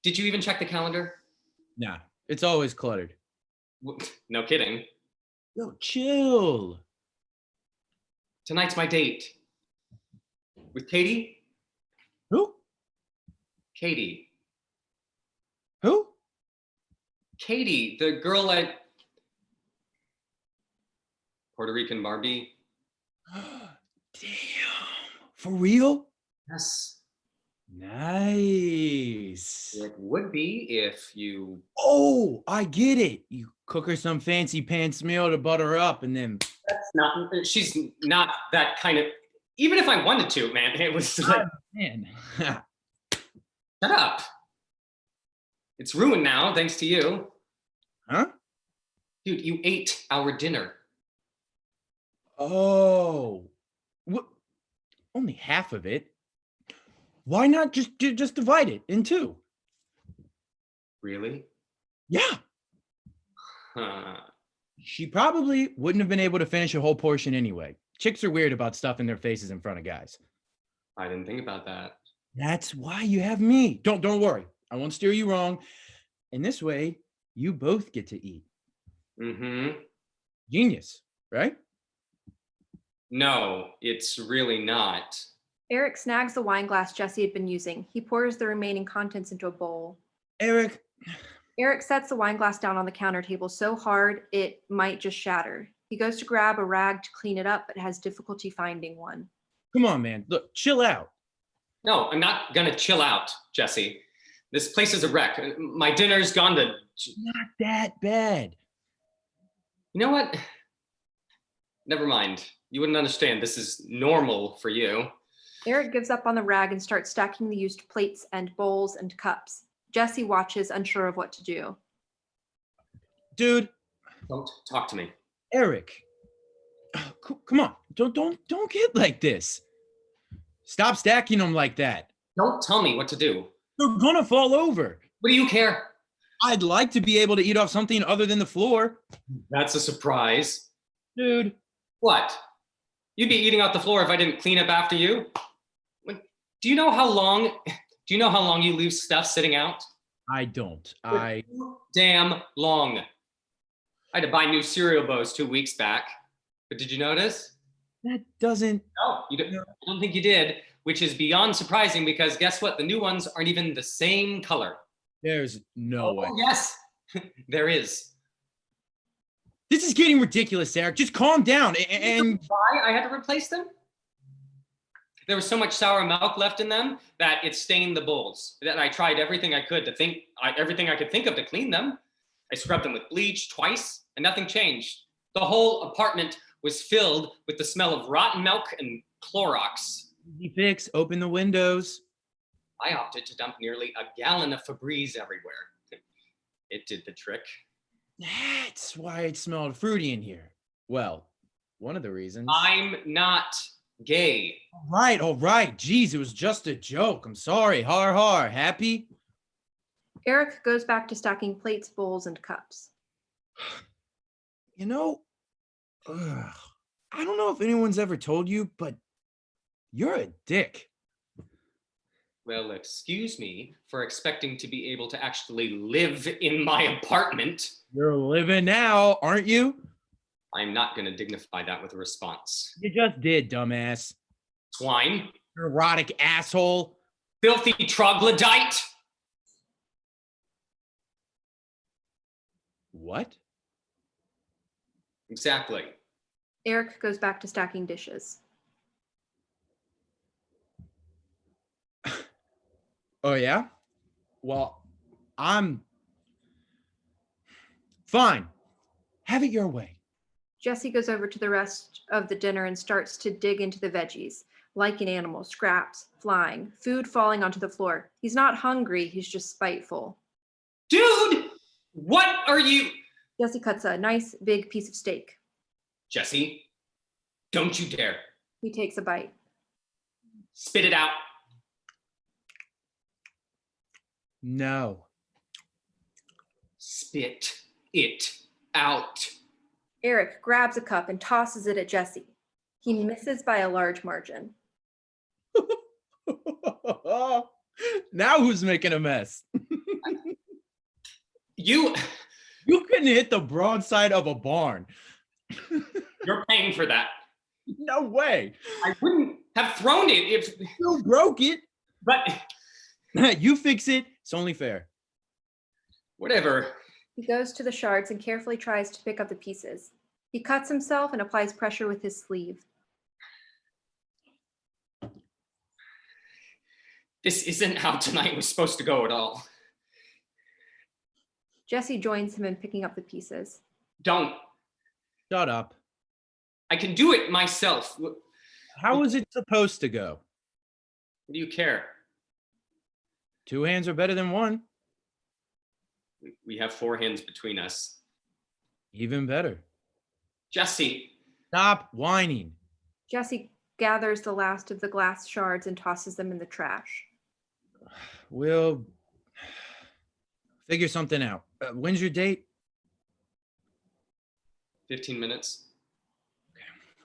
Did you even check the calendar? Nah, it's always cluttered. No kidding. Yo, chill. Tonight's my date. With Katie? Who? Katie. Who? Katie, the girl at Puerto Rican Barbie. Damn. For real? Yes. Nice. It would be if you. Oh, I get it. You cook her some fancy pants meal to butter her up and then. That's not. She's not that kind of. Even if I wanted to, man, it was like. Man. Shut up. It's ruined now, thanks to you. Huh? Dude, you ate our dinner. Oh. What? Only half of it. Why not just divide it in two? Really? Yeah. Huh. She probably wouldn't have been able to finish a whole portion anyway. Chicks are weird about stuffing their faces in front of guys. I didn't think about that. That's why you have me. Don't worry. I won't steer you wrong. And this way, you both get to eat. Mm-hmm. Genius, right? No, it's really not. Eric snags the wine glass Jesse had been using. He pours the remaining contents into a bowl. Eric. Eric sets the wine glass down on the counter table so hard it might just shatter. He goes to grab a rag to clean it up, but has difficulty finding one. Come on, man. Look, chill out. No, I'm not gonna chill out, Jesse. This place is a wreck. My dinner's gone to... Not that bad. You know what? Never mind. You wouldn't understand. This is normal for you. Eric gives up on the rag and starts stacking the used plates and bowls and cups. Jesse watches, unsure of what to do. Dude. Don't talk to me. Eric. Come on. Don't get like this. Stop stacking them like that. Don't tell me what to do. They're gonna fall over. What do you care? I'd like to be able to eat off something other than the floor. That's a surprise. Dude. What? You'd be eating off the floor if I didn't clean up after you? Do you know how long you leave stuff sitting out? I don't. Damn long. I had to buy new cereal bows 2 weeks back. But did you notice? That doesn't... No, I don't think you did, which is beyond surprising because guess what? The new ones aren't even the same color. There's no way. Yes, there is. This is getting ridiculous, Eric. Just calm down. And why I had to replace them? There was so much sour milk left in them that it stained the bowls. That I tried everything I could to everything I could think of to clean them. I scrubbed them with bleach twice, and nothing changed. The whole apartment was filled with the smell of rotten milk and Clorox. Easy fix. Open the windows. I opted to dump nearly a gallon of Febreze everywhere. It did the trick. That's why it smelled fruity in here. Well, one of the reasons. I'm not gay. All right. Jeez, it was just a joke. I'm sorry. Har. Happy? Eric goes back to stacking plates, bowls, and cups. You know, I don't know if anyone's ever told you, but you're a dick. Well, excuse me for expecting to be able to actually live in my apartment. You're living now, aren't you? I'm not going to dignify that with a response. You just did, dumbass. Swine. Erotic asshole. Filthy troglodyte. What? Exactly. Eric goes back to stacking dishes. Oh, yeah? Well, I'm fine. Have it your way. Jesse goes over to the rest of the dinner and starts to dig into the veggies, like an animal, scraps flying, food falling onto the floor. He's not hungry, he's just spiteful. Dude, what are you? Jesse cuts a nice big piece of steak. Jesse, don't you dare. He takes a bite. Spit it out. No. Spit it out. Eric grabs a cup and tosses it at Jesse. He misses by a large margin. Now who's making a mess? You couldn't hit the broadside of a barn. You're paying for that. No way. I wouldn't have thrown it if you broke it. But you fix it. It's only fair. Whatever. He goes to the shards and carefully tries to pick up the pieces. He cuts himself and applies pressure with his sleeve. This isn't how tonight was supposed to go at all. Jesse joins him in picking up the pieces. Don't. Shut up. I can do it myself. How is it supposed to go? Do you care? 2 hands are better than 1. We have 4 hands between us. Even better. Jesse. Stop whining. Jesse gathers the last of the glass shards and tosses them in the trash. We'll figure something out. When's your date? 15 minutes.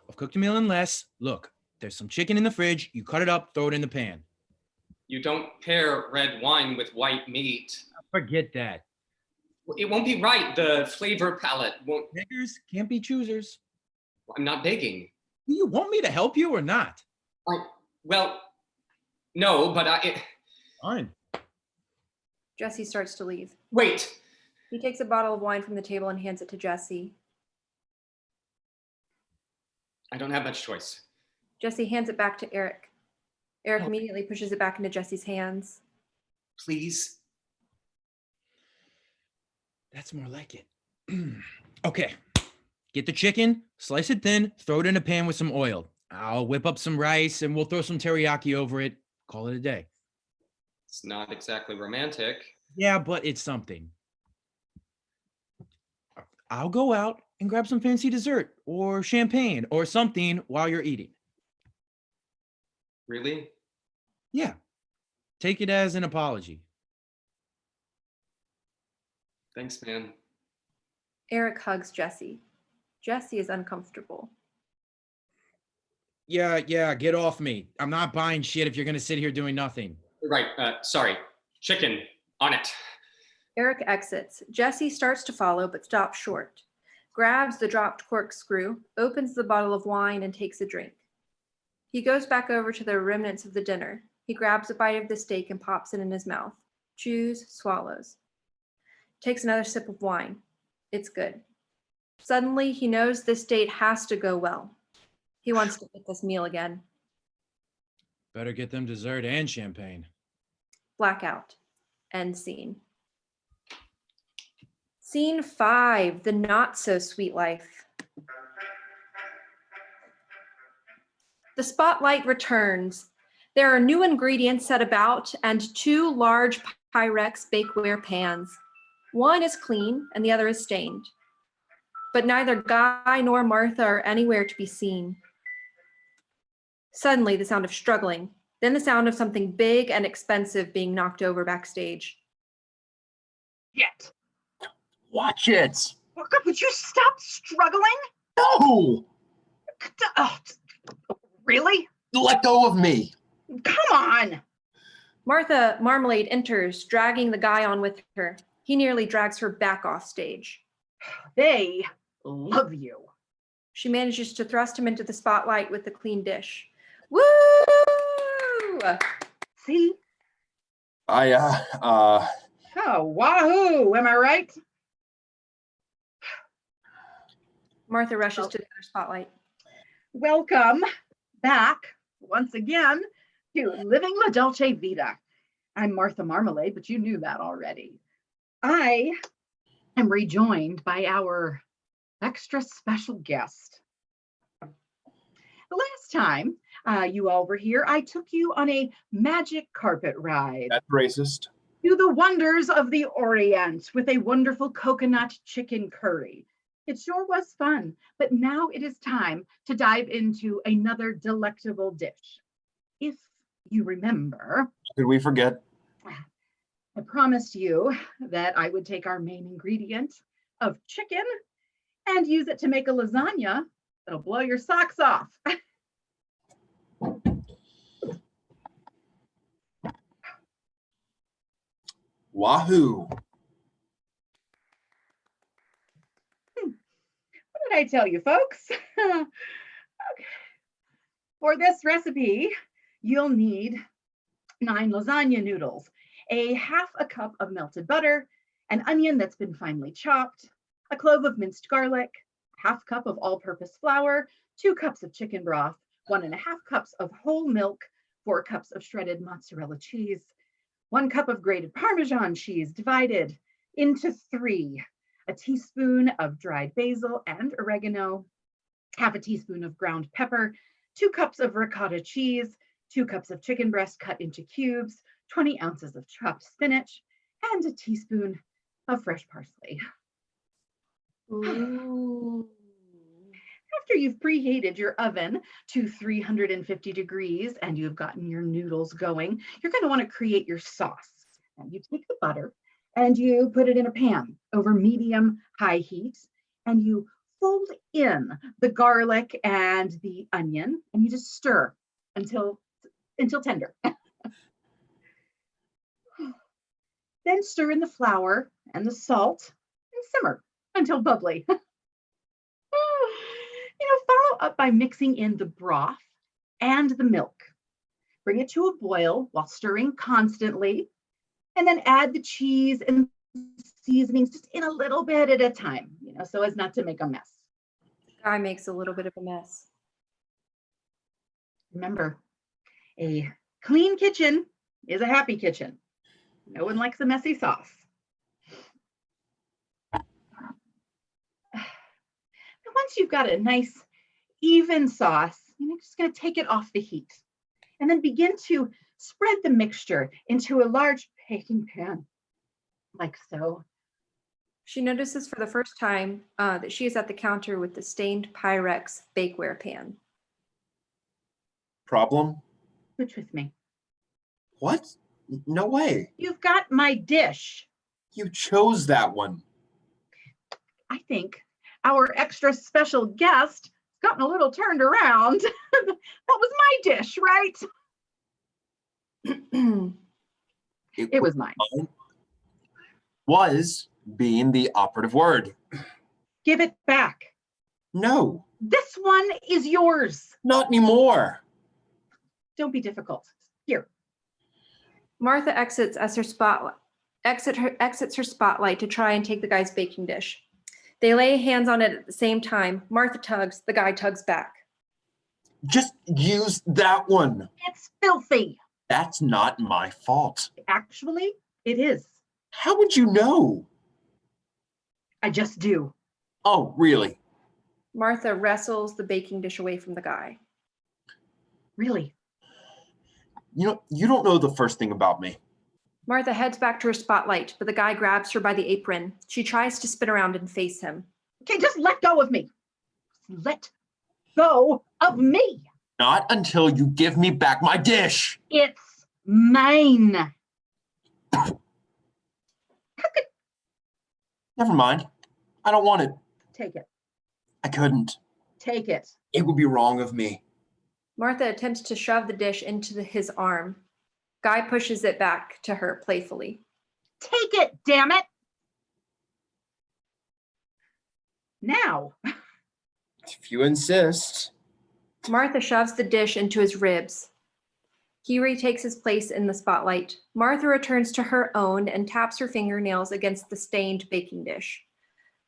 I've cooked a meal in less. Look, there's some chicken in the fridge. You cut it up, throw it in the pan. You don't pair red wine with white meat. Forget that. It won't be right. The flavor palette won't. Beggars can't be choosers. I'm not begging. Do you want me to help you or not? Well, no, but Fine. Jesse starts to leave. Wait. He takes a bottle of wine from the table and hands it to Jesse. I don't have much choice. Jesse hands it back to Eric. Eric immediately pushes it back into Jesse's hands. Please. That's more like it. Okay. Get the chicken, slice it thin, throw it in a pan with some oil. I'll whip up some rice and we'll throw some teriyaki over it. Call it a day. It's not exactly romantic. Yeah, but it's something. I'll go out and grab some fancy dessert or champagne or something while you're eating. Really? Yeah. Take it as an apology. Thanks, man. Eric hugs Jesse. Jesse is uncomfortable. Yeah, get off me. I'm not buying shit if you're gonna sit here doing nothing. Right, sorry. Chicken, on it. Eric exits. Jesse starts to follow but stops short. Grabs the dropped corkscrew, opens the bottle of wine and takes a drink. He goes back over to the remnants of the dinner. He grabs a bite of the steak and pops it in his mouth. Chews, swallows. Takes another sip of wine. It's good. Suddenly, he knows this date has to go well. He wants to eat this meal again. Better get them dessert and champagne. Blackout. End scene. Scene 5, the not so sweet life. The spotlight returns. There are new ingredients set about and 2 large Pyrex bakeware pans. One is clean and the other is stained. But neither Guy nor Martha are anywhere to be seen. Suddenly, the sound of struggling, then the sound of something big and expensive being knocked over backstage. Yet. Watch it. Would you stop struggling? No. Oh, really? Let go of me. Come on. Martha Marmalade enters, dragging the guy on with her. He nearly drags her back off stage. They love you. She manages to thrust him into the spotlight with the clean dish. Woo! See? Oh, wahoo, am I right? Martha rushes to the other spotlight. Welcome back once again to Living La Dolce Vita. I'm Martha Marmalade, but you knew that already. I am rejoined by our extra special guest. The last time you all were here, I took you on a magic carpet ride. That's racist. To the wonders of the Orient with a wonderful coconut chicken curry. It sure was fun, but now it is time to dive into another delectable dish. If you remember, Did we forget? I promised you that I would take our main ingredient of chicken and use it to make a lasagna that'll blow your socks off. Wahoo. What did I tell you, folks? Okay. For this recipe, you'll need 9 lasagna noodles, a half a cup of melted butter, an onion that's been finely chopped, a clove of minced garlic, half cup of all-purpose flour, 2 cups of chicken broth, 1.5 cups of whole milk, 4 cups of shredded mozzarella cheese, 1 cup of grated Parmesan cheese divided into 3, a teaspoon of dried basil and oregano, half a teaspoon of ground pepper, 2 cups of ricotta cheese, 2 cups of chicken breast cut into cubes, 20 ounces of chopped spinach, and a teaspoon of fresh parsley. Ooh. After you've preheated your oven to 350 degrees and you've gotten your noodles going, you're going to want to create your sauce. And you take the butter and you put it in a pan over medium-high heat, and you fold in the garlic and the onion, and you just stir until tender. Then stir in the flour and the salt and simmer until bubbly. Follow up by mixing in the broth and the milk. Bring it to a boil while stirring constantly, and then add the cheese and seasonings just in a little bit at a time, so as not to make a mess. Guy makes a little bit of a mess. Remember, a clean kitchen is a happy kitchen. No one likes a messy sauce. Once you've got a nice even sauce, you're just going to take it off the heat and then begin to spread the mixture into a large baking pan, like so. She notices for the first time that she is at the counter with the stained Pyrex bakeware pan. Problem? Switch with me. What? No way. You've got my dish. You chose that one. I think our extra special guest has gotten a little turned around. That was my dish, right? It was mine. Was being the operative word. Give it back. No. This one is yours. Not anymore. Don't be difficult. Here. Martha exits her spotlight to try and take the guy's baking dish. They lay hands on it at the same time. Martha tugs, the guy tugs back. Just use that one. It's filthy. That's not my fault. Actually, it is. How would you know? I just do. Oh, really? Martha wrestles the baking dish away from the guy. Really? You don't know the first thing about me. Martha heads back to her spotlight, but the guy grabs her by the apron. She tries to spin around and face him. Okay, just let go of me. Let go of me. Not until you give me back my dish. It's mine. Never mind. I don't want it. Take it. I couldn't. Take it. It would be wrong of me. Martha attempts to shove the dish into his arm. Guy pushes it back to her playfully. Take it, damn it. Now. If you insist. Martha shoves the dish into his ribs. He retakes his place in the spotlight. Martha returns to her own and taps her fingernails against the stained baking dish.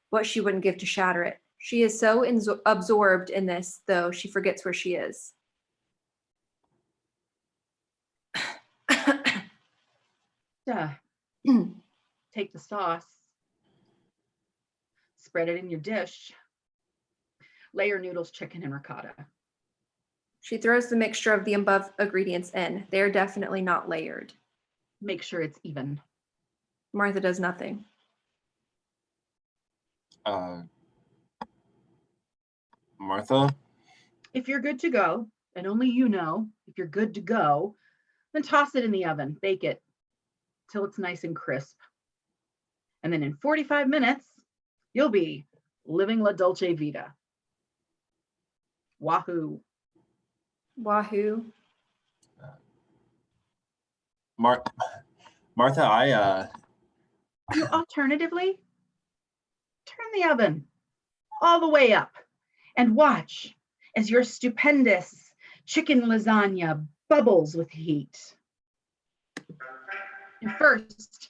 What she wouldn't give to shatter it. She is so absorbed in this, though, she forgets where she is. Take the sauce. Spread it in your dish. Layer noodles, chicken, and ricotta. She throws the mixture of the above ingredients in. They are definitely not layered. Make sure it's even. Martha does nothing. Martha? If you're good to go, and only you know if you're good to go, then toss it in the oven. Bake it till it's nice and crisp. And then in 45 minutes, you'll be living La Dolce Vita. Wahoo. Wahoo. Martha, You alternatively, turn the oven all the way up and watch as your stupendous chicken lasagna bubbles with heat. And first,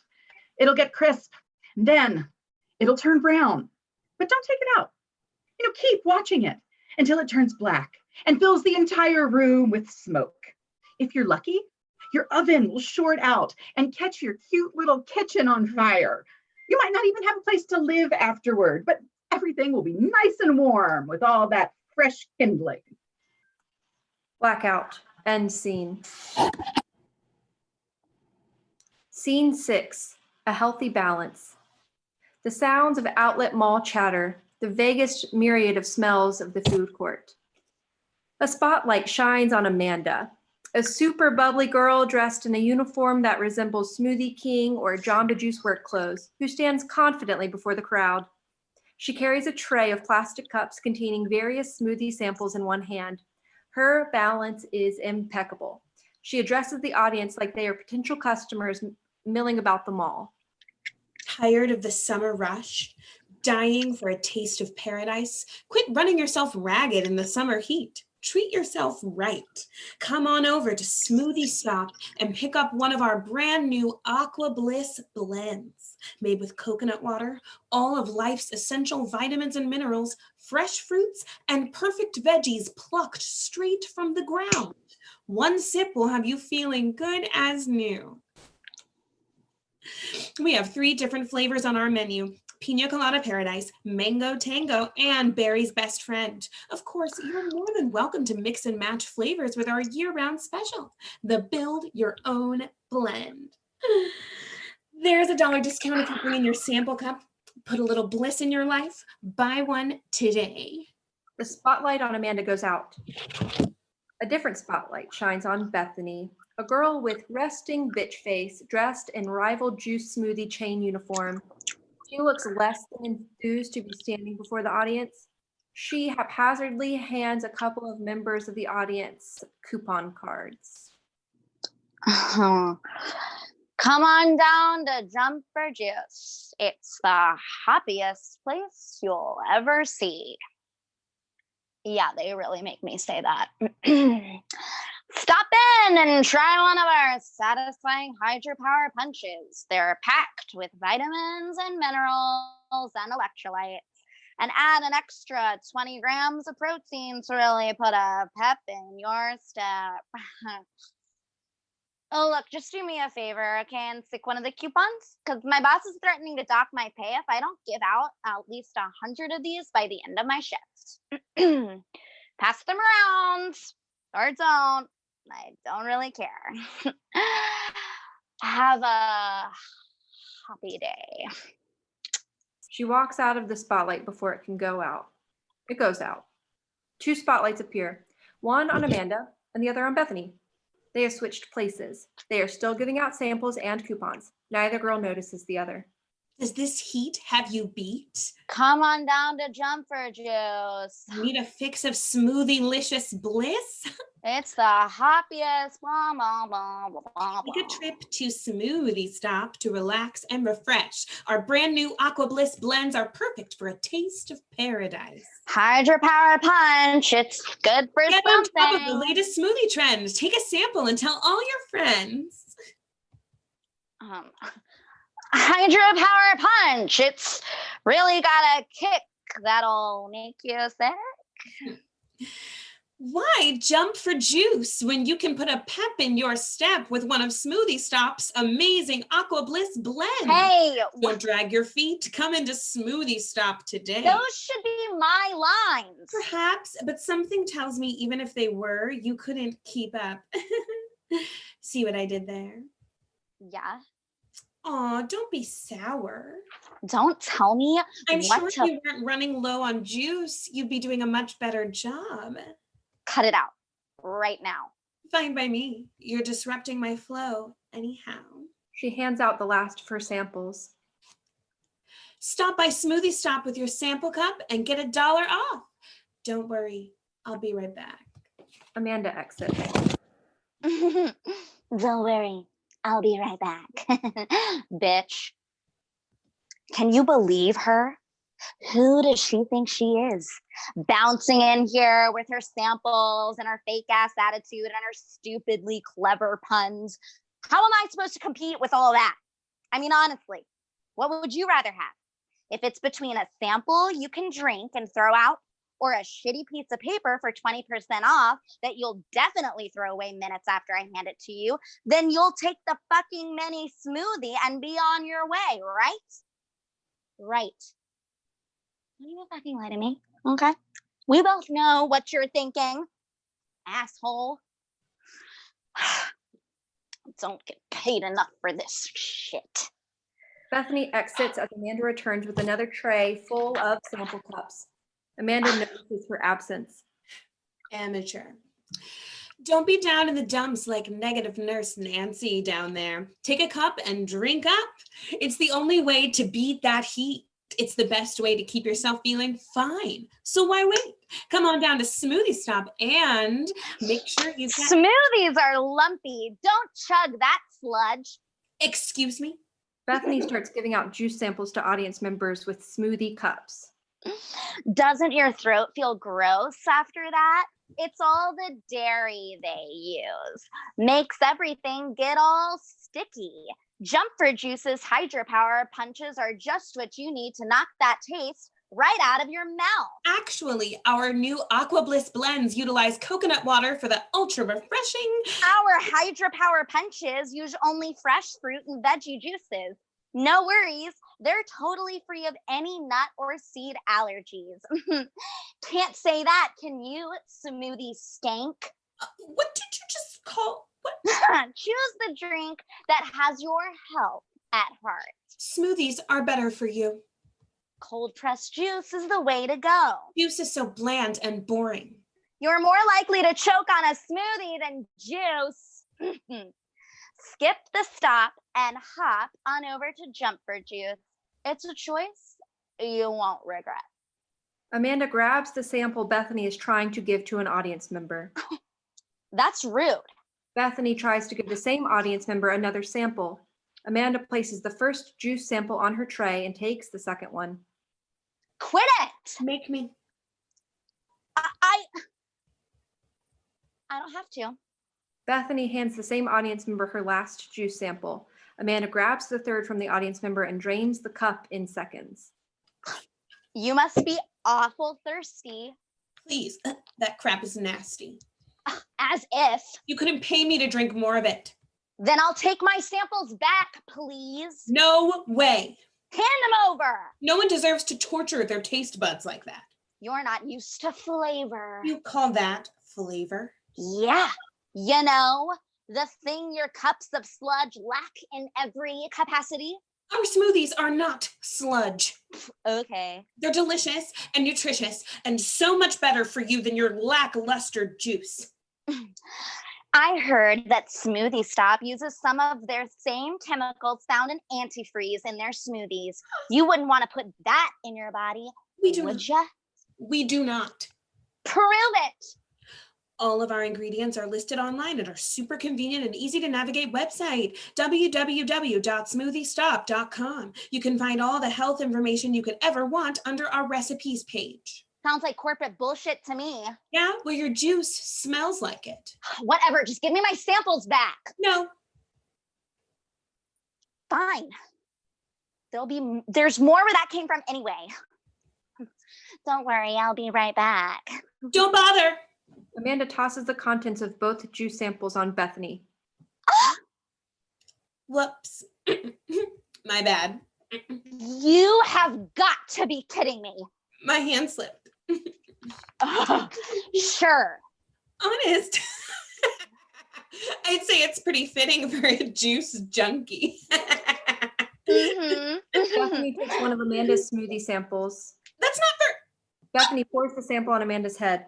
it'll get crisp, and then it'll turn brown. But don't take it out. Keep watching it until it turns black and fills the entire room with smoke. If you're lucky, your oven will short out and catch your cute little kitchen on fire. You might not even have a place to live afterward, but everything will be nice and warm with all that fresh kindling. Blackout. End scene. Scene 6. A healthy balance. The sounds of outlet mall chatter, the vaguest myriad of smells of the food court. A spotlight shines on Amanda. A super bubbly girl dressed in a uniform that resembles Smoothie King or Jamba Juice work clothes, who stands confidently before the crowd. She carries a tray of plastic cups containing various smoothie samples in one hand. Her balance is impeccable. She addresses the audience like they are potential customers milling about the mall. Tired of the summer rush? Dying for a taste of paradise? Quit running yourself ragged in the summer heat. Treat yourself right. Come on over to Smoothie Stop and pick up one of our brand new Aqua Bliss blends made with coconut water, all of life's essential vitamins and minerals, fresh fruits, and perfect veggies plucked straight from the ground. One sip will have you feeling good as new. We have 3 different flavors on our menu: Pina Colada Paradise, Mango Tango, and Berry's Best Friend. Of course, you're more than welcome to mix and match flavors with our year-round special, the Build Your Own Blend. There's a $1 discount if you bring in your sample cup. Put a little bliss in your life. Buy one today. The spotlight on Amanda goes out. A different spotlight shines on Bethany, a girl with resting bitch face dressed in rival juice smoothie chain uniform. She looks less than enthused to be standing before the audience. She haphazardly hands a couple of members of the audience coupon cards. Come on down to Jump for Juice. It's the happiest place you'll ever see. Yeah, they really make me say that. Stop in and try one of our satisfying hydropower punches. They're packed with vitamins and minerals and electrolytes. And add an extra 20 grams of protein to really put a pep in your step. Oh, look, just do me a favor, okay, and stick one of the coupons, because my boss is threatening to dock my pay if I don't give out at least 100 of these by the end of my shift. Pass them around, or don't. I don't really care. Have a happy day. She walks out of the spotlight before it can go out. It goes out. 2 spotlights appear, one on Amanda and the other on Bethany. They have switched places. They are still giving out samples and coupons. Neither girl notices the other. Does this heat have you beat? Come on down to Jump for Juice. Need a fix of smoothie-licious bliss? It's the happiest. Blah, blah, blah, blah, blah. Take a trip to Smoothie Stop to relax and refresh. Our brand new Aqua Bliss blends are perfect for a taste of paradise. Hydropower punch. It's good for Get on something. top of the latest smoothie trend. Take a sample and tell all your friends. Hydropower punch. It's really got a kick that'll make you sick. Why jump for juice when you can put a pep in your step with one of Smoothie Stop's amazing Aqua Bliss blends? Hey, don't drag your feet. Come into Smoothie Stop today. Those should be my lines. Perhaps, but something tells me even if they were, you couldn't keep up. See what I did there? Yeah. Aw, don't be sour. Don't tell me. I'm sure what if you weren't running low on juice, you'd be doing a much better job. Cut it out right now. Fine by me. You're disrupting my flow anyhow. She hands out the last of her samples. Stop by Smoothie Stop with your sample cup and get $1 off. Don't worry, I'll be right back. Amanda exits. Don't worry, I'll be right back. Bitch. Can you believe her? Who does she think she is? Bouncing in here with her samples and her fake ass attitude and her stupidly clever puns. How am I supposed to compete with all that? I mean, honestly, what would you rather have? If it's between a sample you can drink and throw out or a shitty piece of paper for 20% off that you'll definitely throw away minutes after I hand it to you, then you'll take the fucking mini smoothie and be on your way, right? Right. Don't even fucking lie to me, okay? We both know what you're thinking, asshole. Don't get paid enough for this shit. Bethany exits as Amanda returns with another tray full of sample cups. Amanda notices her absence. Amateur. Don't be down in the dumps like negative nurse Nancy down there. Take a cup and drink up. It's the only way to beat that heat. It's the best way to keep yourself feeling fine. So why wait? Come on down to Smoothie Stop and make sure you get... Smoothies are lumpy. Don't chug that sludge. Excuse me? Bethany starts giving out juice samples to audience members with smoothie cups. Doesn't your throat feel gross after that? It's all the dairy they use. Makes everything get all sticky. Jumper Juice's hydropower punches are just what you need to knock that taste right out of your mouth. Actually, our new Aqua Bliss blends utilize coconut water for the ultra refreshing. Our hydropower punches use only fresh fruit and veggie juices. No worries, they're totally free of any nut or seed allergies. Can't say that, can you, smoothie stank? What did you just call? What? Choose the drink that has your health at heart. Smoothies are better for you. Cold pressed juice is the way to go. Juice is so bland and boring. You're more likely to choke on a smoothie than juice. Skip the stop and hop on over to Jumper Juice. It's a choice you won't regret. Amanda grabs the sample Bethany is trying to give to an audience member. That's rude. Bethany tries to give the same audience member another sample. Amanda places the first juice sample on her tray and takes the second one. Quit it! Make me. I don't have to. Bethany hands the same audience member her last juice sample. Amanda grabs the third from the audience member and drains the cup in seconds. You must be awful thirsty. Please, that crap is nasty. As if. You couldn't pay me to drink more of it. Then I'll take my samples back, please. No way. Hand them over. No one deserves to torture their taste buds like that. You're not used to flavor. You call that flavor? Yeah. You know, the thing your cups of sludge lack in every capacity. Our smoothies are not sludge. Okay. They're delicious and nutritious and so much better for you than your lackluster juice. I heard that Smoothie Stop uses some of their same chemicals found in antifreeze in their smoothies. You wouldn't want to put that in your body, would you? We do not. Prove it. All of our ingredients are listed online at our super convenient and easy to navigate website, www.smoothiestop.com. You can find all the health information you could ever want under our recipes page. Sounds like corporate bullshit to me. Yeah, well, your juice smells like it. Whatever, just give me my samples back. No. Fine. There's more where that came from anyway. Don't worry, I'll be right back. Don't bother. Amanda tosses the contents of both juice samples on Bethany. Whoops. My bad. You have got to be kidding me. My hand slipped. Sure. Honest. I'd say it's pretty fitting for a juice junkie. Bethany takes one of Amanda's smoothie samples. That's not fair. Bethany pours the sample on Amanda's head.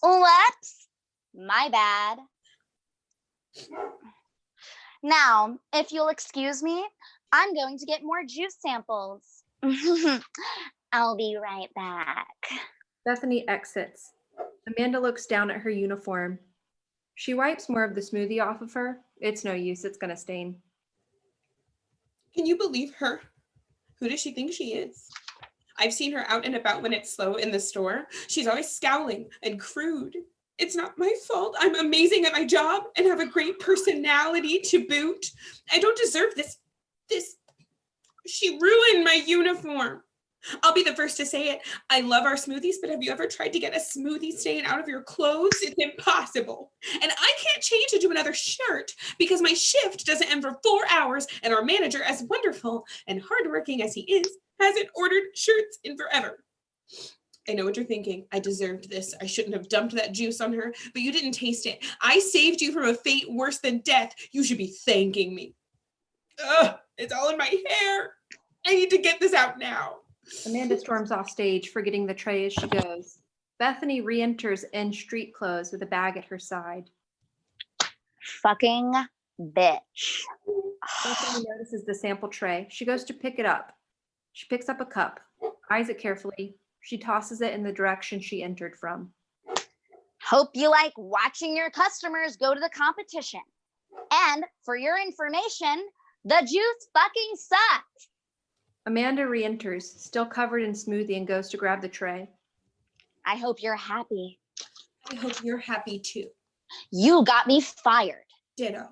Whoops. My bad. Now, if you'll excuse me, I'm going to get more juice samples. I'll be right back. Bethany exits. Amanda looks down at her uniform. She wipes more of the smoothie off of her. It's no use, it's gonna stain. Can you believe her? Who does she think she is? I've seen her out and about when it's slow in the store. She's always scowling and crude. It's not my fault. I'm amazing at my job and have a great personality to boot. I don't deserve this. She ruined my uniform. I'll be the first to say it. I love our smoothies, but have you ever tried to get a smoothie stain out of your clothes? It's impossible. And I can't change into another shirt because my shift doesn't end for 4 hours, and our manager, as wonderful and hardworking as he is, hasn't ordered shirts in forever. I know what you're thinking. I deserved this. I shouldn't have dumped that juice on her, but you didn't taste it. I saved you from a fate worse than death. You should be thanking me. Ugh, it's all in my hair. I need to get this out now. Amanda storms off stage, forgetting the tray as she goes. Bethany re-enters in street clothes with a bag at her side. Fucking bitch. Bethany notices the sample tray. She goes to pick it up. She picks up a cup, eyes it carefully. She tosses it in the direction she entered from. Hope you like watching your customers go to the competition. And for your information, the juice fucking sucks. Amanda re-enters, still covered in smoothie, and goes to grab the tray. I hope you're happy. I hope you're happy too. You got me fired. Ditto.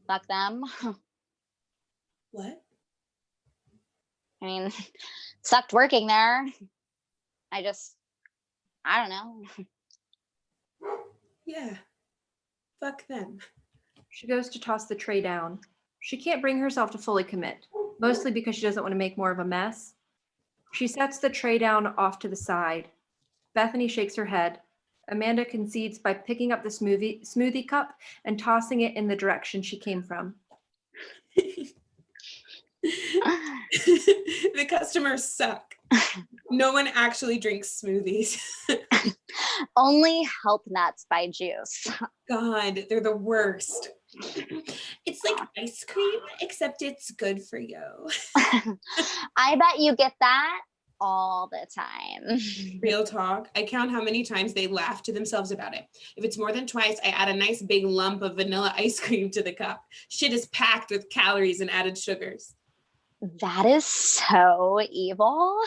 Fuck them. What? I mean, sucked working there. I don't know. Yeah. Fuck them. She goes to toss the tray down. She can't bring herself to fully commit, mostly because she doesn't want to make more of a mess. She sets the tray down off to the side. Bethany shakes her head. Amanda concedes by picking up the smoothie cup and tossing it in the direction she came from. The customers suck. No one actually drinks smoothies. Only Help Nuts by Juice. God, they're the worst. It's like ice cream, except it's good for you. I bet you get that all the time. Real talk. I count how many times they laugh to themselves about it. If it's more than twice, I add a nice big lump of vanilla ice cream to the cup. Shit is packed with calories and added sugars. That is so evil.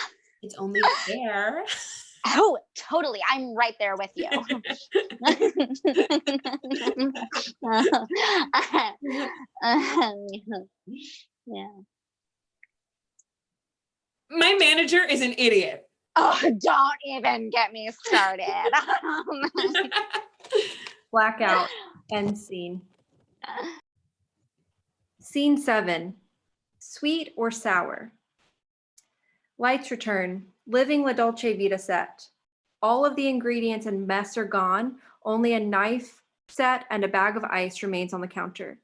It's only fair. Oh, totally. I'm right there with you. Yeah. My manager is an idiot. Oh, don't even get me started. Blackout. End scene. Scene 7. Sweet or sour? Lights return. Living La Dolce Vita set. All of the ingredients and mess are gone. Only a knife set and a bag of ice remains on the counter.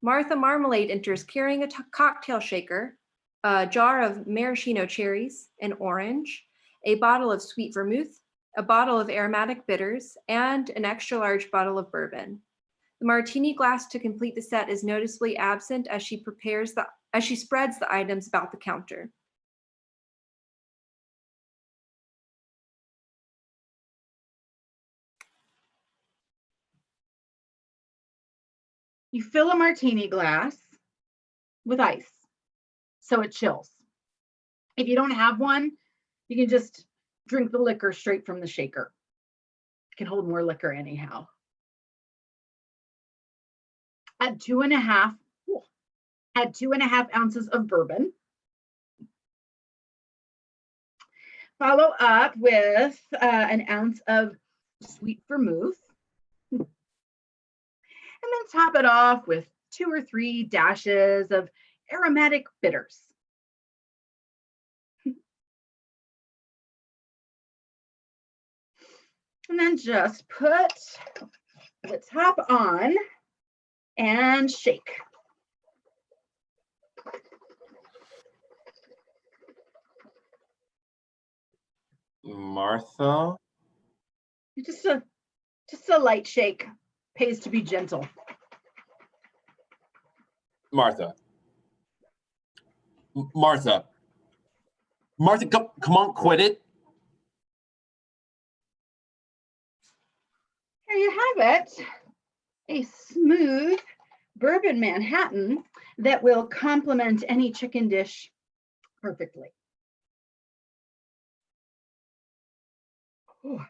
Martha Marmalade enters carrying a cocktail shaker, a jar of maraschino cherries, an orange, a bottle of sweet vermouth, a bottle of aromatic bitters, and an extra large bottle of bourbon. The martini glass to complete the set is noticeably absent as she spreads the items about the counter. You fill a martini glass with ice so it chills. If you don't have one, you can just drink the liquor straight from the shaker. It can hold more liquor anyhow. Add 2.5 ounces of bourbon. Follow up with an ounce of sweet vermouth. And then top it off with 2 or 3 dashes of aromatic bitters. And then just put the top on and shake. Martha? Just a light shake. Pays to be gentle. Martha. Martha, come on, quit it. Here you have it. A smooth bourbon Manhattan that will complement any chicken dish perfectly. Ooh.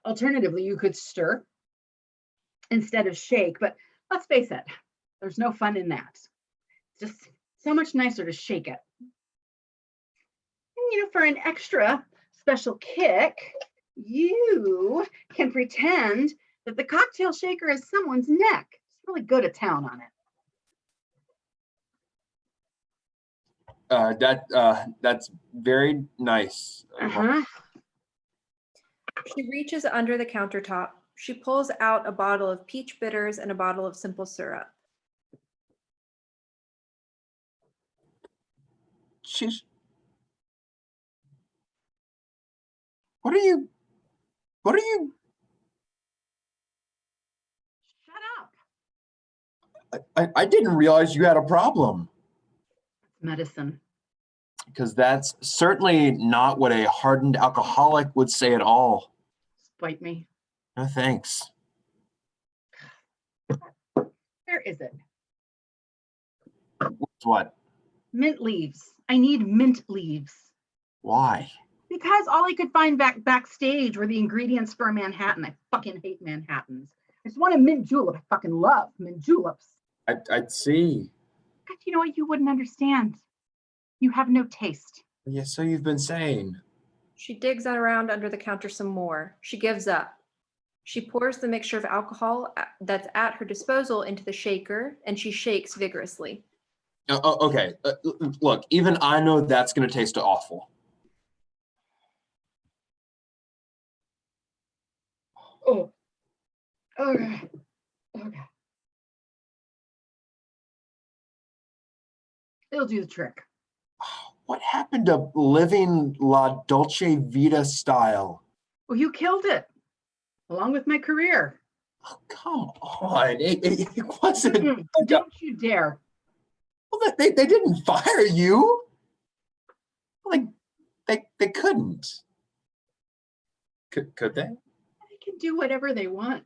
Alternatively, you could stir instead of shake, but let's face it, there's no fun in that. It's just so much nicer to shake it. And, for an extra special kick, you can pretend that the cocktail shaker is someone's neck. Just really go to town on it. That's very nice. She reaches under the countertop. She pulls out a bottle of peach bitters and a bottle of simple syrup. She's. What are you? What are you? Shut up. I didn't realize you had a problem. Medicine. Because that's certainly not what a hardened alcoholic would say at all. Spite me. No thanks. Where is it? What? Mint leaves. I need mint leaves. Why? Because all I could find backstage were the ingredients for a Manhattan. I fucking hate Manhattans. I just want a mint julep. I fucking love mint juleps. I'd see. God, you know what? You wouldn't understand. You have no taste. Yeah, so you've been saying. She digs around under the counter some more. She gives up. She pours the mixture of alcohol that's at her disposal into the shaker, and she shakes vigorously. Okay, look, even I know that's going to taste awful. Oh. Okay. Okay. It'll do the trick. What happened to living La Dolce Vita style? Well, you killed it, along with my career. Oh, come on, it wasn't. Don't you dare. Well, they didn't fire you. Like, they couldn't. Could they? They can do whatever they want.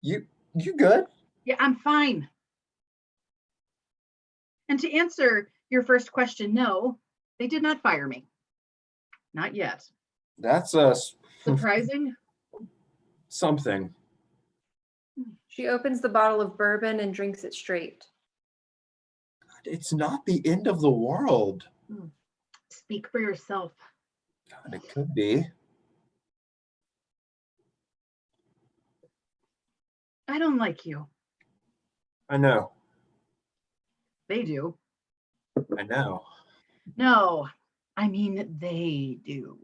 You good? Yeah, I'm fine. And to answer your first question, no, they did not fire me. Not yet. That's Surprising? something. She opens the bottle of bourbon and drinks it straight. It's not the end of the world. Speak for yourself. God, it could be. I don't like you. I know. They do. I know. No, I mean they do.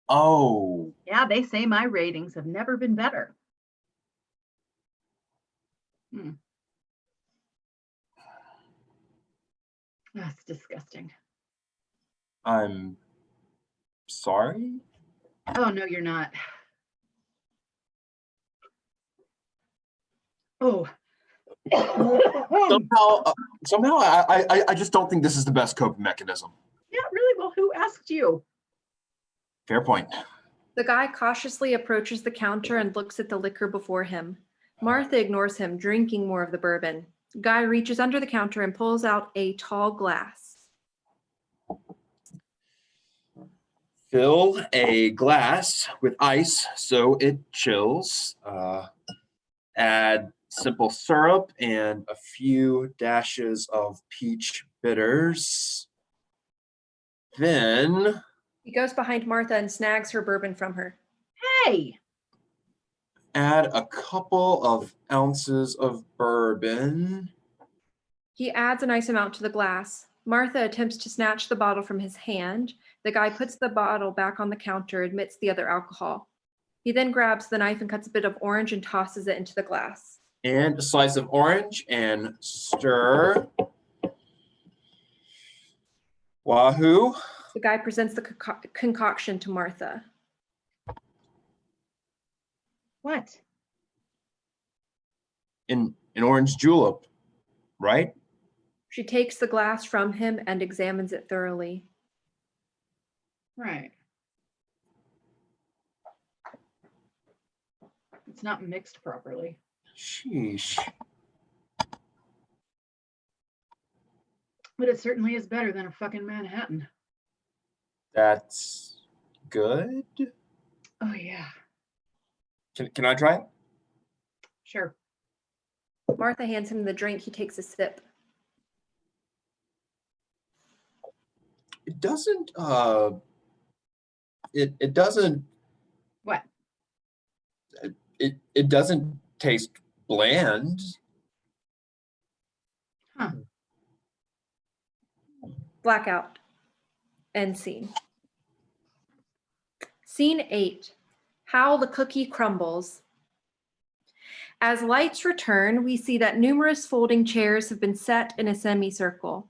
Oh. Yeah, they say my ratings have never been better. That's disgusting. I'm sorry? Oh, no, you're not. Oh. Somehow I just don't think this is the best coping mechanism. Yeah, really? Well, who asked you? Fair point. The guy cautiously approaches the counter and looks at the liquor before him. Martha ignores him, drinking more of the bourbon. Guy reaches under the counter and pulls out a tall glass. Fill a glass with ice so it chills. Add simple syrup and a few dashes of peach bitters. Then He goes behind Martha and snags her bourbon from her. Hey! add a couple of ounces of bourbon. He adds a nice amount to the glass. Martha attempts to snatch the bottle from his hand. The guy puts the bottle back on the counter, admits the other alcohol. He then grabs the knife and cuts a bit of orange and tosses it into the glass. And a slice of orange and stir. Wahoo. The guy presents the concoction to Martha. What? An orange julep, right? She takes the glass from him and examines it thoroughly. Right. It's not mixed properly. Sheesh. But it certainly is better than a fucking Manhattan. That's good. Oh, yeah. Can I try it? Sure. Martha hands him the drink. He takes a sip. It doesn't it doesn't What? it doesn't taste bland. Huh. Blackout. End scene. Scene 8. How the cookie crumbles. As lights return, we see that numerous folding chairs have been set in a semicircle.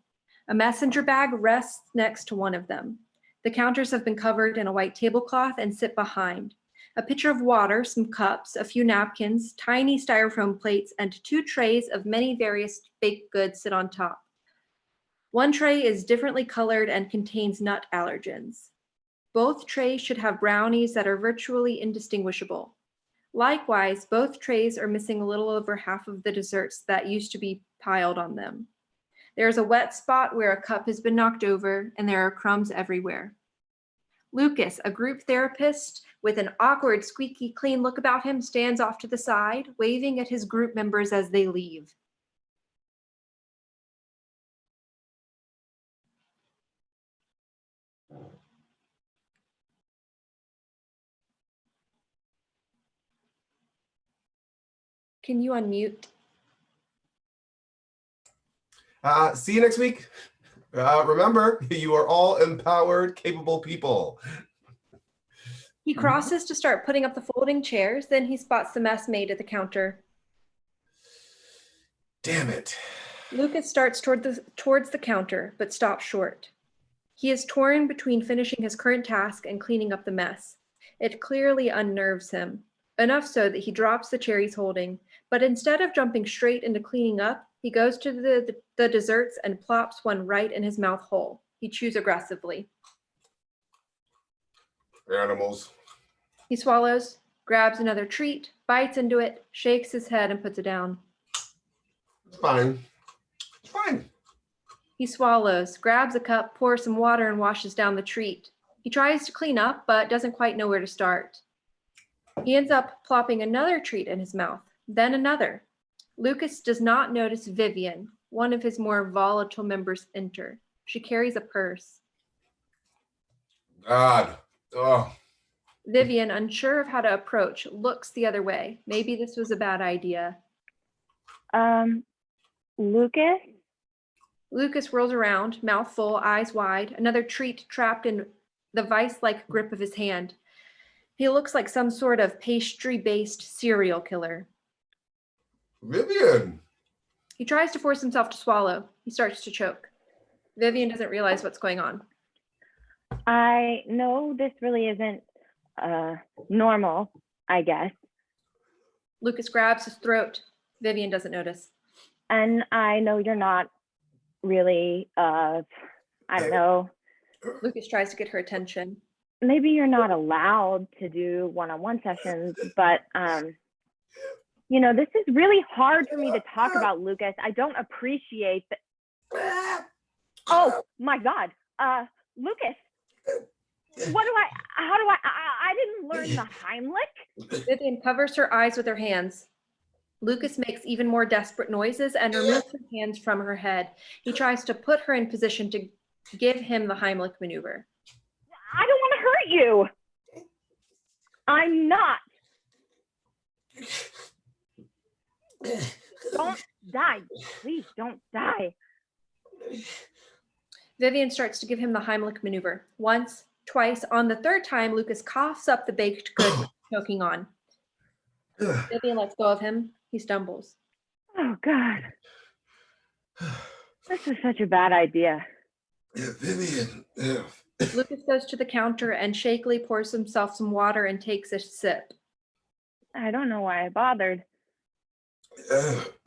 A messenger bag rests next to one of them. The counters have been covered in a white tablecloth and sit behind. A pitcher of water, some cups, a few napkins, tiny styrofoam plates, and 2 trays of many various baked goods sit on top. One tray is differently colored and contains nut allergens. Both trays should have brownies that are virtually indistinguishable. Likewise, both trays are missing a little over half of the desserts that used to be piled on them. There's a wet spot where a cup has been knocked over, and there are crumbs everywhere. Lucas, a group therapist with an awkward, squeaky clean look about him, stands off to the side, waving at his group members as they leave. Can you unmute? See you next week. Remember, you are all empowered, capable people. He crosses to start putting up the folding chairs, then he spots the mess made at the counter. Damn it. Lucas starts towards the counter, but stops short. He is torn between finishing his current task and cleaning up the mess. It clearly unnerves him, enough so that he drops the chair he's holding, but instead of jumping straight into cleaning up, he goes to the desserts and plops one right in his mouth hole. He chews aggressively. Animals. He swallows, grabs another treat, bites into it, shakes his head, and puts it down. It's fine. It's fine. He swallows, grabs a cup, pours some water, and washes down the treat. He tries to clean up, but doesn't quite know where to start. He ends up plopping another treat in his mouth, then another. Lucas does not notice Vivian, one of his more volatile members, enter. She carries a purse. God. Oh. Vivian, unsure of how to approach, looks the other way. Maybe this was a bad idea. Lucas? Lucas rolls around, mouth full, eyes wide, another treat trapped in the vice-like grip of his hand. He looks like some sort of pastry-based serial killer. Vivian. He tries to force himself to swallow. He starts to choke. Vivian doesn't realize what's going on. I know this really isn't normal, I guess. Lucas grabs his throat. Vivian doesn't notice. And I know you're not really, I don't know. Lucas tries to get her attention. Maybe you're not allowed to do one-on-one sessions, but you know, this is really hard for me to talk about, Lucas. I don't appreciate that. Oh my God, Lucas, I didn't learn the Heimlich. Vivian covers her eyes with her hands. Lucas makes even more desperate noises and removes her hands from her head. He tries to put her in position to give him the Heimlich maneuver. I don't want to hurt you. I'm not. Don't die. Please don't die. Vivian starts to give him the Heimlich maneuver. Once, twice. On the third time, Lucas coughs up the baked goods he's choking on. Vivian lets go of him. He stumbles. Oh, God. This is such a bad idea. Yeah, Vivian. Yeah. Lucas goes to the counter and shakily pours himself some water and takes a sip. I don't know why I bothered.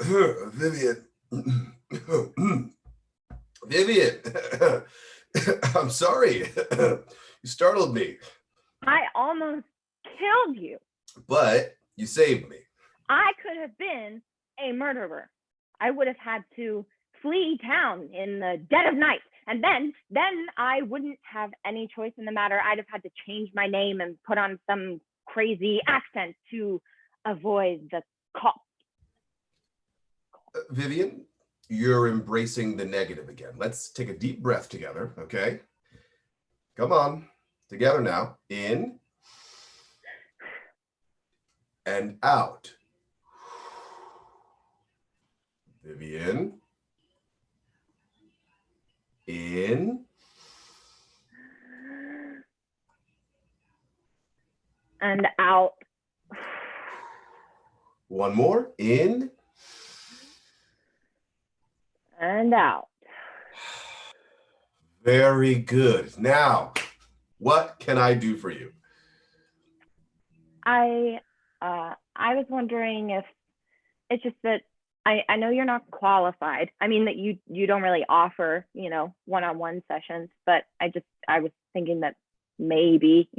Vivian. Vivian. I'm sorry. You startled me. I almost killed you. But you saved me. I could have been a murderer. I would have had to flee town in the dead of night. And then I wouldn't have any choice in the matter. I'd have had to change my name and put on some crazy accent to avoid the cops. Vivian, you're embracing the negative again. Let's take a deep breath together, okay? Come on, together now. In and out. Vivian. In. And out. One more. In. And out. Very good. Now, what can I do for you? I was wondering if it's just that I know you're not qualified. I mean that you don't really offer, one-on-one sessions, but I was thinking that maybe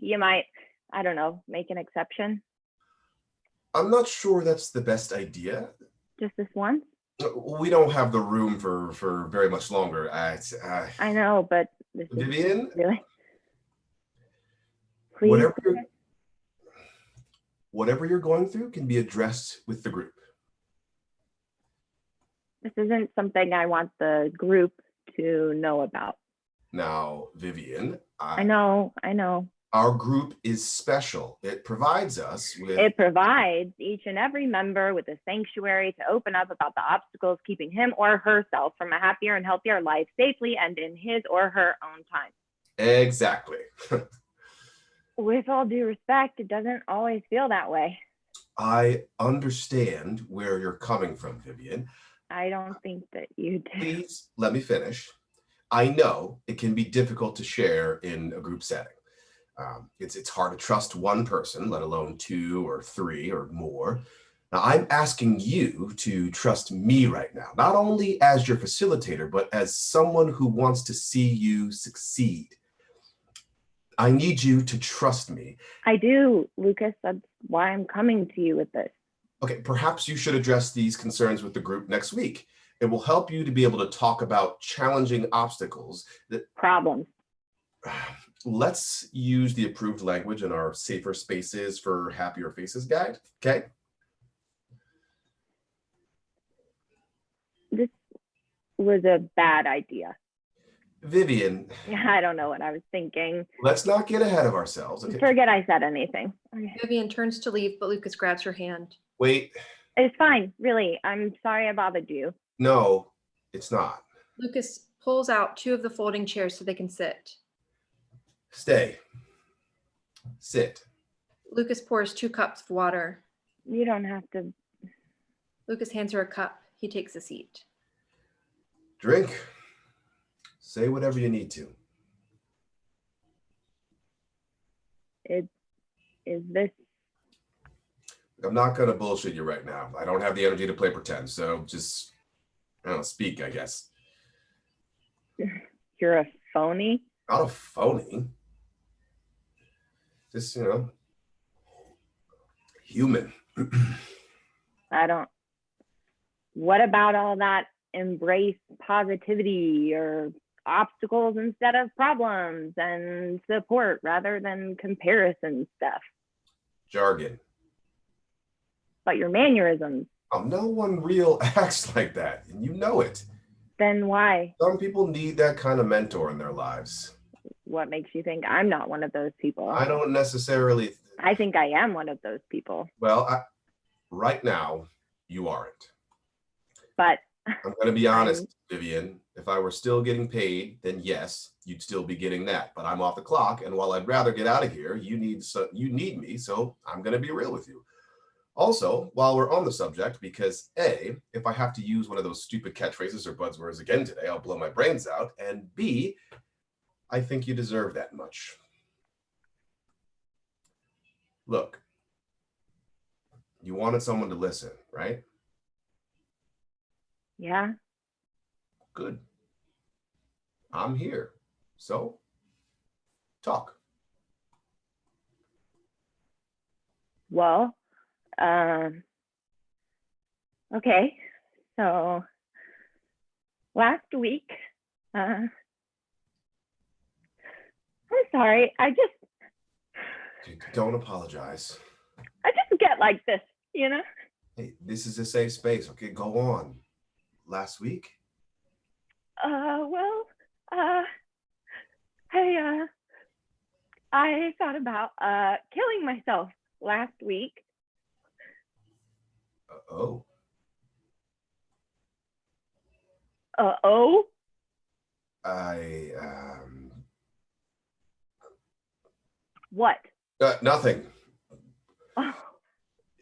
you might, I don't know, make an exception. I'm not sure that's the best idea. Just this once? We don't have the room for very much longer. I know, but this is Vivian, really. Please. Whatever you're going through can be addressed with the group. This isn't something I want the group to know about. Now, Vivian, I know. Our group is special. It provides us with. It provides each and every member with a sanctuary to open up about the obstacles keeping him or herself from a happier and healthier life safely and in his or her own time. Exactly. With all due respect, it doesn't always feel that way. I understand where you're coming from, Vivian. I don't think that you do. Please let me finish. I know it can be difficult to share in a group setting. It's hard to trust one person, let alone 2 or 3 or more. Now, I'm asking you to trust me right now, not only as your facilitator, but as someone who wants to see you succeed. I need you to trust me. I do, Lucas. That's why I'm coming to you with this. Okay, perhaps you should address these concerns with the group next week. It will help you to be able to talk about challenging obstacles problems. Let's use the approved language in our Safer Spaces for Happier Faces guide, okay? This was a bad idea. Vivian. I don't know what I was thinking. Let's not get ahead of ourselves. Okay? Forget I said anything. Okay. Vivian turns to leave, but Lucas grabs her hand. Wait. It's fine, really. I'm sorry I bothered you. No, it's not. Lucas pulls out 2 of the folding chairs so they can sit. Stay. Sit. Lucas pours 2 cups of water. You don't have to. Lucas hands her a cup. He takes a seat. Drink. Say whatever you need to. Is this? I'm not going to bullshit you right now. I don't have the energy to play pretend, so just, speak, I guess. You're a phony? Not a phony. Just, human. What about all that embrace positivity or obstacles instead of problems and support rather than comparison stuff? Jargon. But your mannerisms. Oh, no one real acts like that, and you know it. Then why? Some people need that kind of mentor in their lives. What makes you think I'm not one of those people? I don't necessarily. I think I am one of those people. Well, right now, you aren't. But I'm going to be honest, Vivian. If I were still getting paid, then yes, you'd still be getting that. But I'm off the clock, and while I'd rather get out of here, you need me, so I'm going to be real with you. Also, while we're on the subject, because A, if I have to use one of those stupid catchphrases or buzzwords again today, I'll blow my brains out, and B, I think you deserve that much. Look, you wanted someone to listen, right? Yeah. Good. I'm here. So, talk. Well, okay. So last week, I'm sorry. Don't apologize. I just get like this, Hey, this is a safe space. Okay, go on. Last week? I thought about killing myself last week. Oh. Oh? What? Nothing. Oh.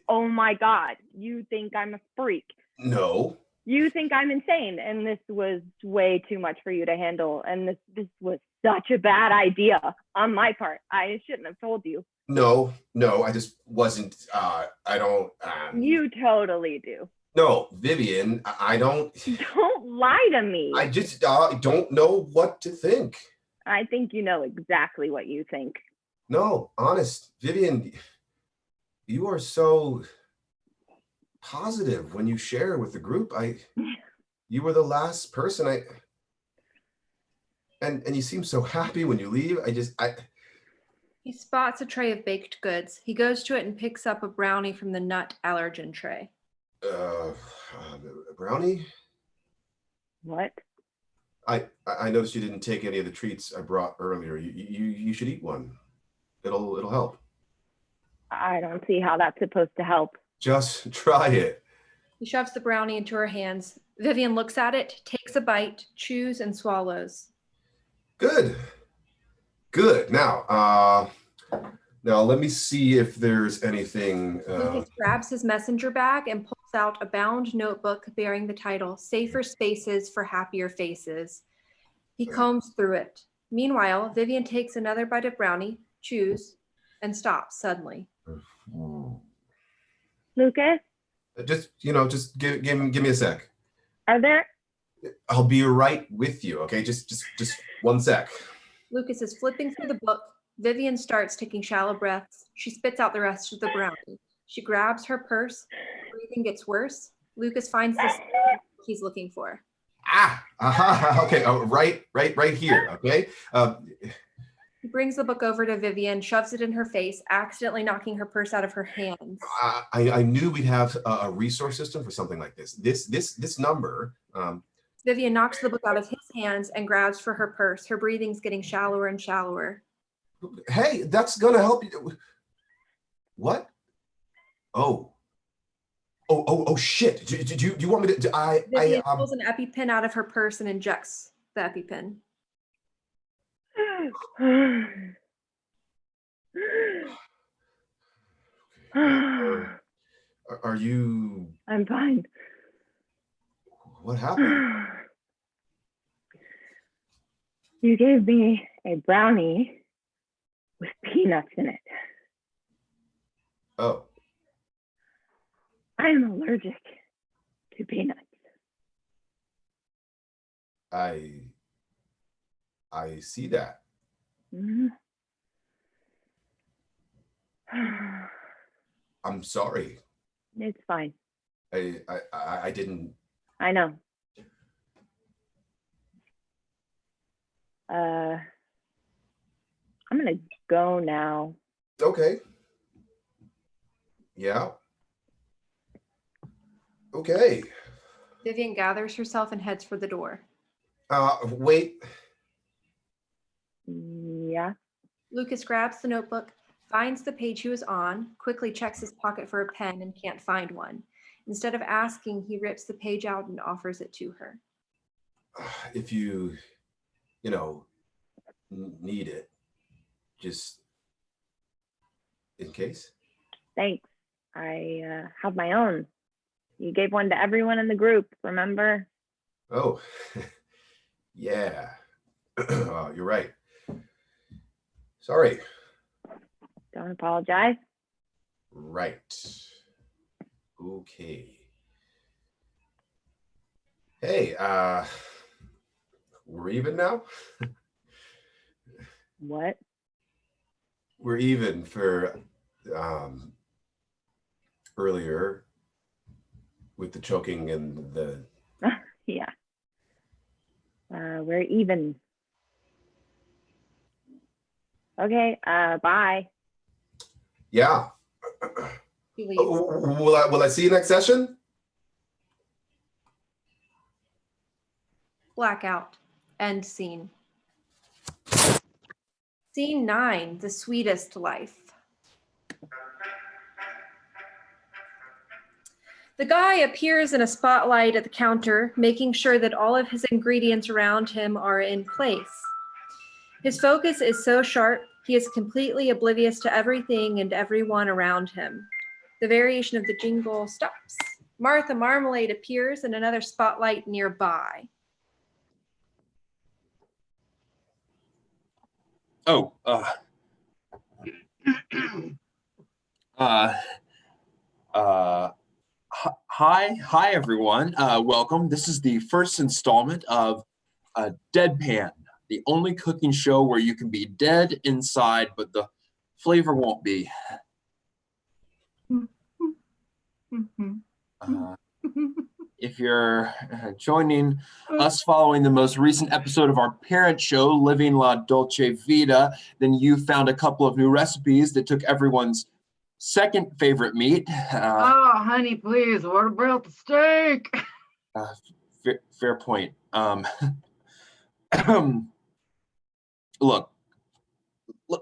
Oh my God, you think I'm a freak. No. You think I'm insane. And this was way too much for you to handle. And this was such a bad idea on my part. I shouldn't have told you. No, I just wasn't, I don't. You totally do. No, Vivian, I don't. Don't lie to me. I just don't know what to think. I think you know exactly what you think. No, honest, Vivian, you are so positive when you share with the group. You were the last person and you seem so happy when you leave. He spots a tray of baked goods. He goes to it and picks up a brownie from the nut allergen tray. Brownie? What? I noticed you didn't take any of the treats I brought earlier. You should eat one. It'll help. I don't see how that's supposed to help. Just try it. He shoves the brownie into her hands. Vivian looks at it, takes a bite, chews, and swallows. Good. Now let me see if there's anything. Lucas grabs his messenger bag and pulls out a bound notebook bearing the title, Safer Spaces for Happier Faces. He combs through it. Meanwhile, Vivian takes another bite of brownie, chews, and stops suddenly. Lucas? Just give me a sec. Are there? I'll be right with you, okay? Just 1 sec. Lucas is flipping through the book. Vivian starts taking shallow breaths. She spits out the rest of the brownie. She grabs her purse. Breathing gets worse. Lucas finds the he's looking for. Okay, right here, okay? He brings the book over to Vivian, shoves it in her face, accidentally knocking her purse out of her hands. I knew we'd have a resource system for something like this. This number. Vivian knocks the book out of his hands and grabs for her purse. Her breathing's getting shallower and shallower. Hey, that's gonna help you. What? Oh shit! Do you want me to? Vivian pulls an EpiPen out of her purse and injects the EpiPen. Are you? I'm fine. What happened? You gave me a brownie with peanuts in it. Oh. I am allergic to peanuts. I see that. Mm-hmm. I'm sorry. It's fine. I didn't. I know. I'm gonna go now. Okay. Yeah. Okay. Vivian gathers herself and heads for the door. Wait. Yeah. Lucas grabs the notebook, finds the page he was on, quickly checks his pocket for a pen and can't find one. Instead of asking, he rips the page out and offers it to her. If you need it, just in case. Thanks. I have my own. You gave one to everyone in the group, remember? Oh, yeah. You're right. Sorry. Don't apologize. Right. Okay. Hey, we're even now? What? We're even for earlier with the choking and the... Yeah. We're even. Okay, bye. Yeah. He leaves. Will I see you next session? Blackout. End scene. Scene 9, The Sweetest Life. The guy appears in a spotlight at the counter, making sure that all of his ingredients around him are in place. His focus is so sharp, he is completely oblivious to everything and everyone around him. The variation of the jingle stops. Martha Marmalade appears in another spotlight nearby. Oh, hi everyone. Welcome. This is the first installment of Deadpan, the only cooking show where you can be dead inside, but the flavor won't be. If you're joining us following the most recent episode of our parent show, Living La Dolce Vita, then you found a couple of new recipes that took everyone's second favorite meat. Oh, honey, please, what about the steak? Fair point. Look,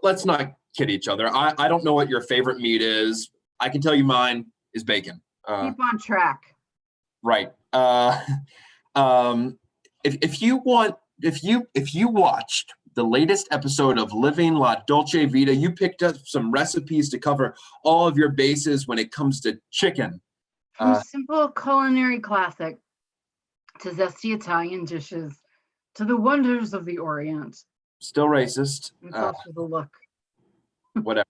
let's not kid each other. I don't know what your favorite meat is. I can tell you mine is bacon. Keep on track. Right. If you watched the latest episode of Living La Dolce Vita, you picked up some recipes to cover all of your bases when it comes to chicken. From simple culinary classic to zesty Italian dishes to the wonders of the Orient. Still racist. It's also the look. Whatever.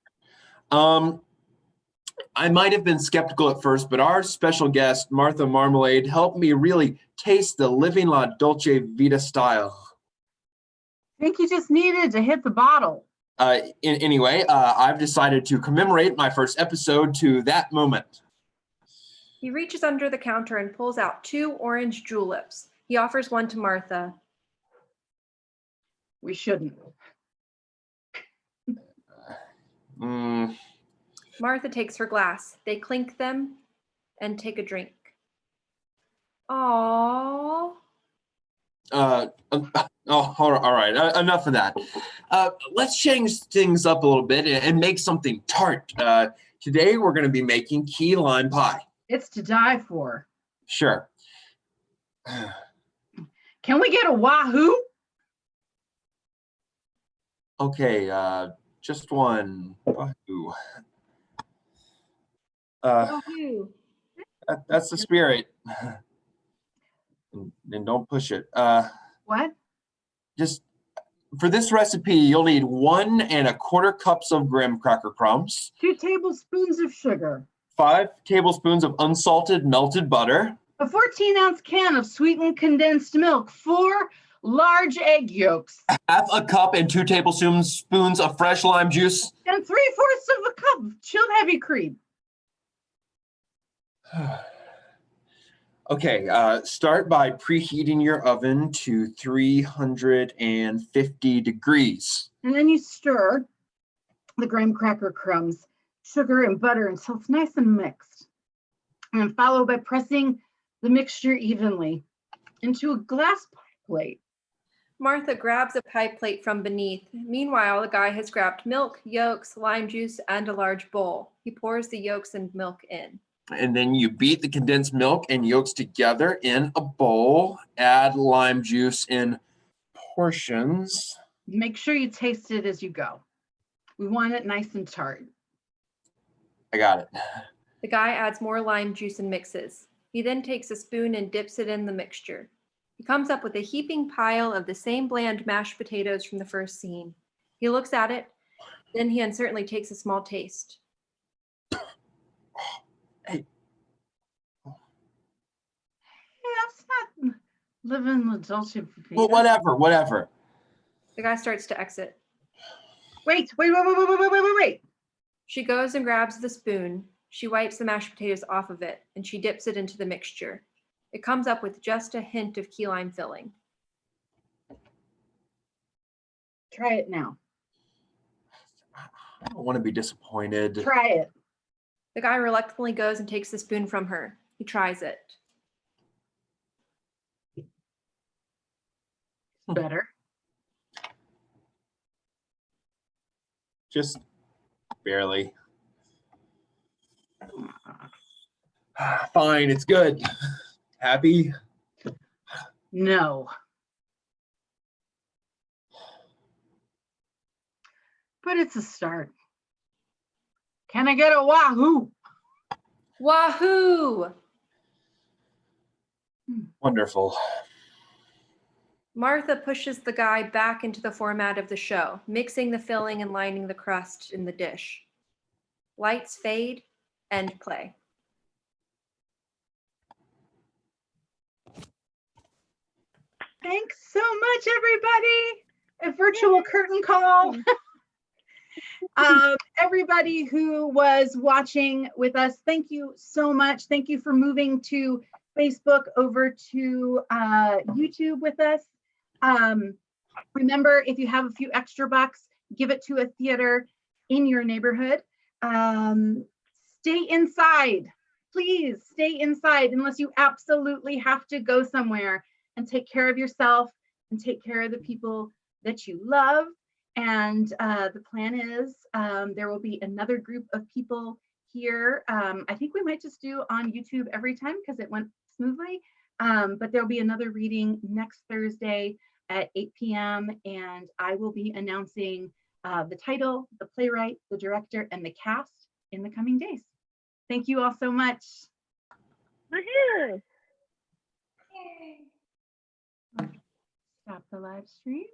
I might have been skeptical at first, but our special guest, Martha Marmalade, helped me really taste the Living La Dolce Vita style. I think you just needed to hit the bottle. Anyway, I've decided to commemorate my first episode to that moment. He reaches under the counter and pulls out 2 orange juleps. He offers one to Martha. We shouldn't. Martha takes her glass. They clink them and take a drink. Aww. All right. Enough of that. Let's change things up a little bit and make something tart. Today we're going to be making key lime pie. It's to die for. Sure. Can we get a wahoo? Okay, just one wahoo. Wahoo. That's the spirit. And don't push it. What? Just for this recipe, you'll need 1 1/4 cups of graham cracker crumbs, 2 tablespoons of sugar, 5 tablespoons of unsalted melted butter, a 14-ounce can of sweetened condensed milk, 4 large egg yolks, 1/2 cup and 2 tablespoons of fresh lime juice, and 3/4 of a cup of chilled heavy cream. Okay, start by preheating your oven to 350 degrees. And then you stir the graham cracker crumbs, sugar, and butter until it's nice and mixed. And follow by pressing the mixture evenly into a glass pie plate. Martha grabs a pie plate from beneath. Meanwhile, the guy has grabbed milk, yolks, lime juice, and a large bowl. He pours the yolks and milk in. And then you beat the condensed milk and yolks together in a bowl. Add lime juice in portions. Make sure you taste it as you go. We want it nice and tart. I got it. The guy adds more lime juice and mixes. He then takes a spoon and dips it in the mixture. He comes up with a heaping pile of the same bland mashed potatoes from the first scene. He looks at it, then he uncertainly takes a small taste. That's not living the Dolce Vita. Well, whatever. The guy starts to exit. Wait. She goes and grabs the spoon. She wipes the mashed potatoes off of it, and she dips it into the mixture. It comes up with just a hint of key lime filling. Try it now. I don't want to be disappointed. Try it. The guy reluctantly goes and takes the spoon from her. He tries it. Better. Just barely. Fine, it's good. Happy? No. But it's a start. Can I get a wahoo? Wahoo! Wonderful. Martha pushes the guy back into the format of the show, mixing the filling and lining the crust in the dish. Lights fade, end play. Thanks so much, everybody. A virtual curtain call. Everybody who was watching with us, thank you so much. Thank you for moving to Facebook over to YouTube with us. Remember, if you have a few extra bucks, give it to a theater in your neighborhood. Stay inside. Please stay inside unless you absolutely have to go somewhere, and take care of yourself and take care of the people that you love. And the plan is there will be another group of people here. I think we might just do on YouTube every time because it went smoothly. But there'll be another reading next Thursday at 8 p.m. And I will be announcing the title, the playwright, the director, and the cast in the coming days. Thank you all so much. Woohoo! Stop the live stream.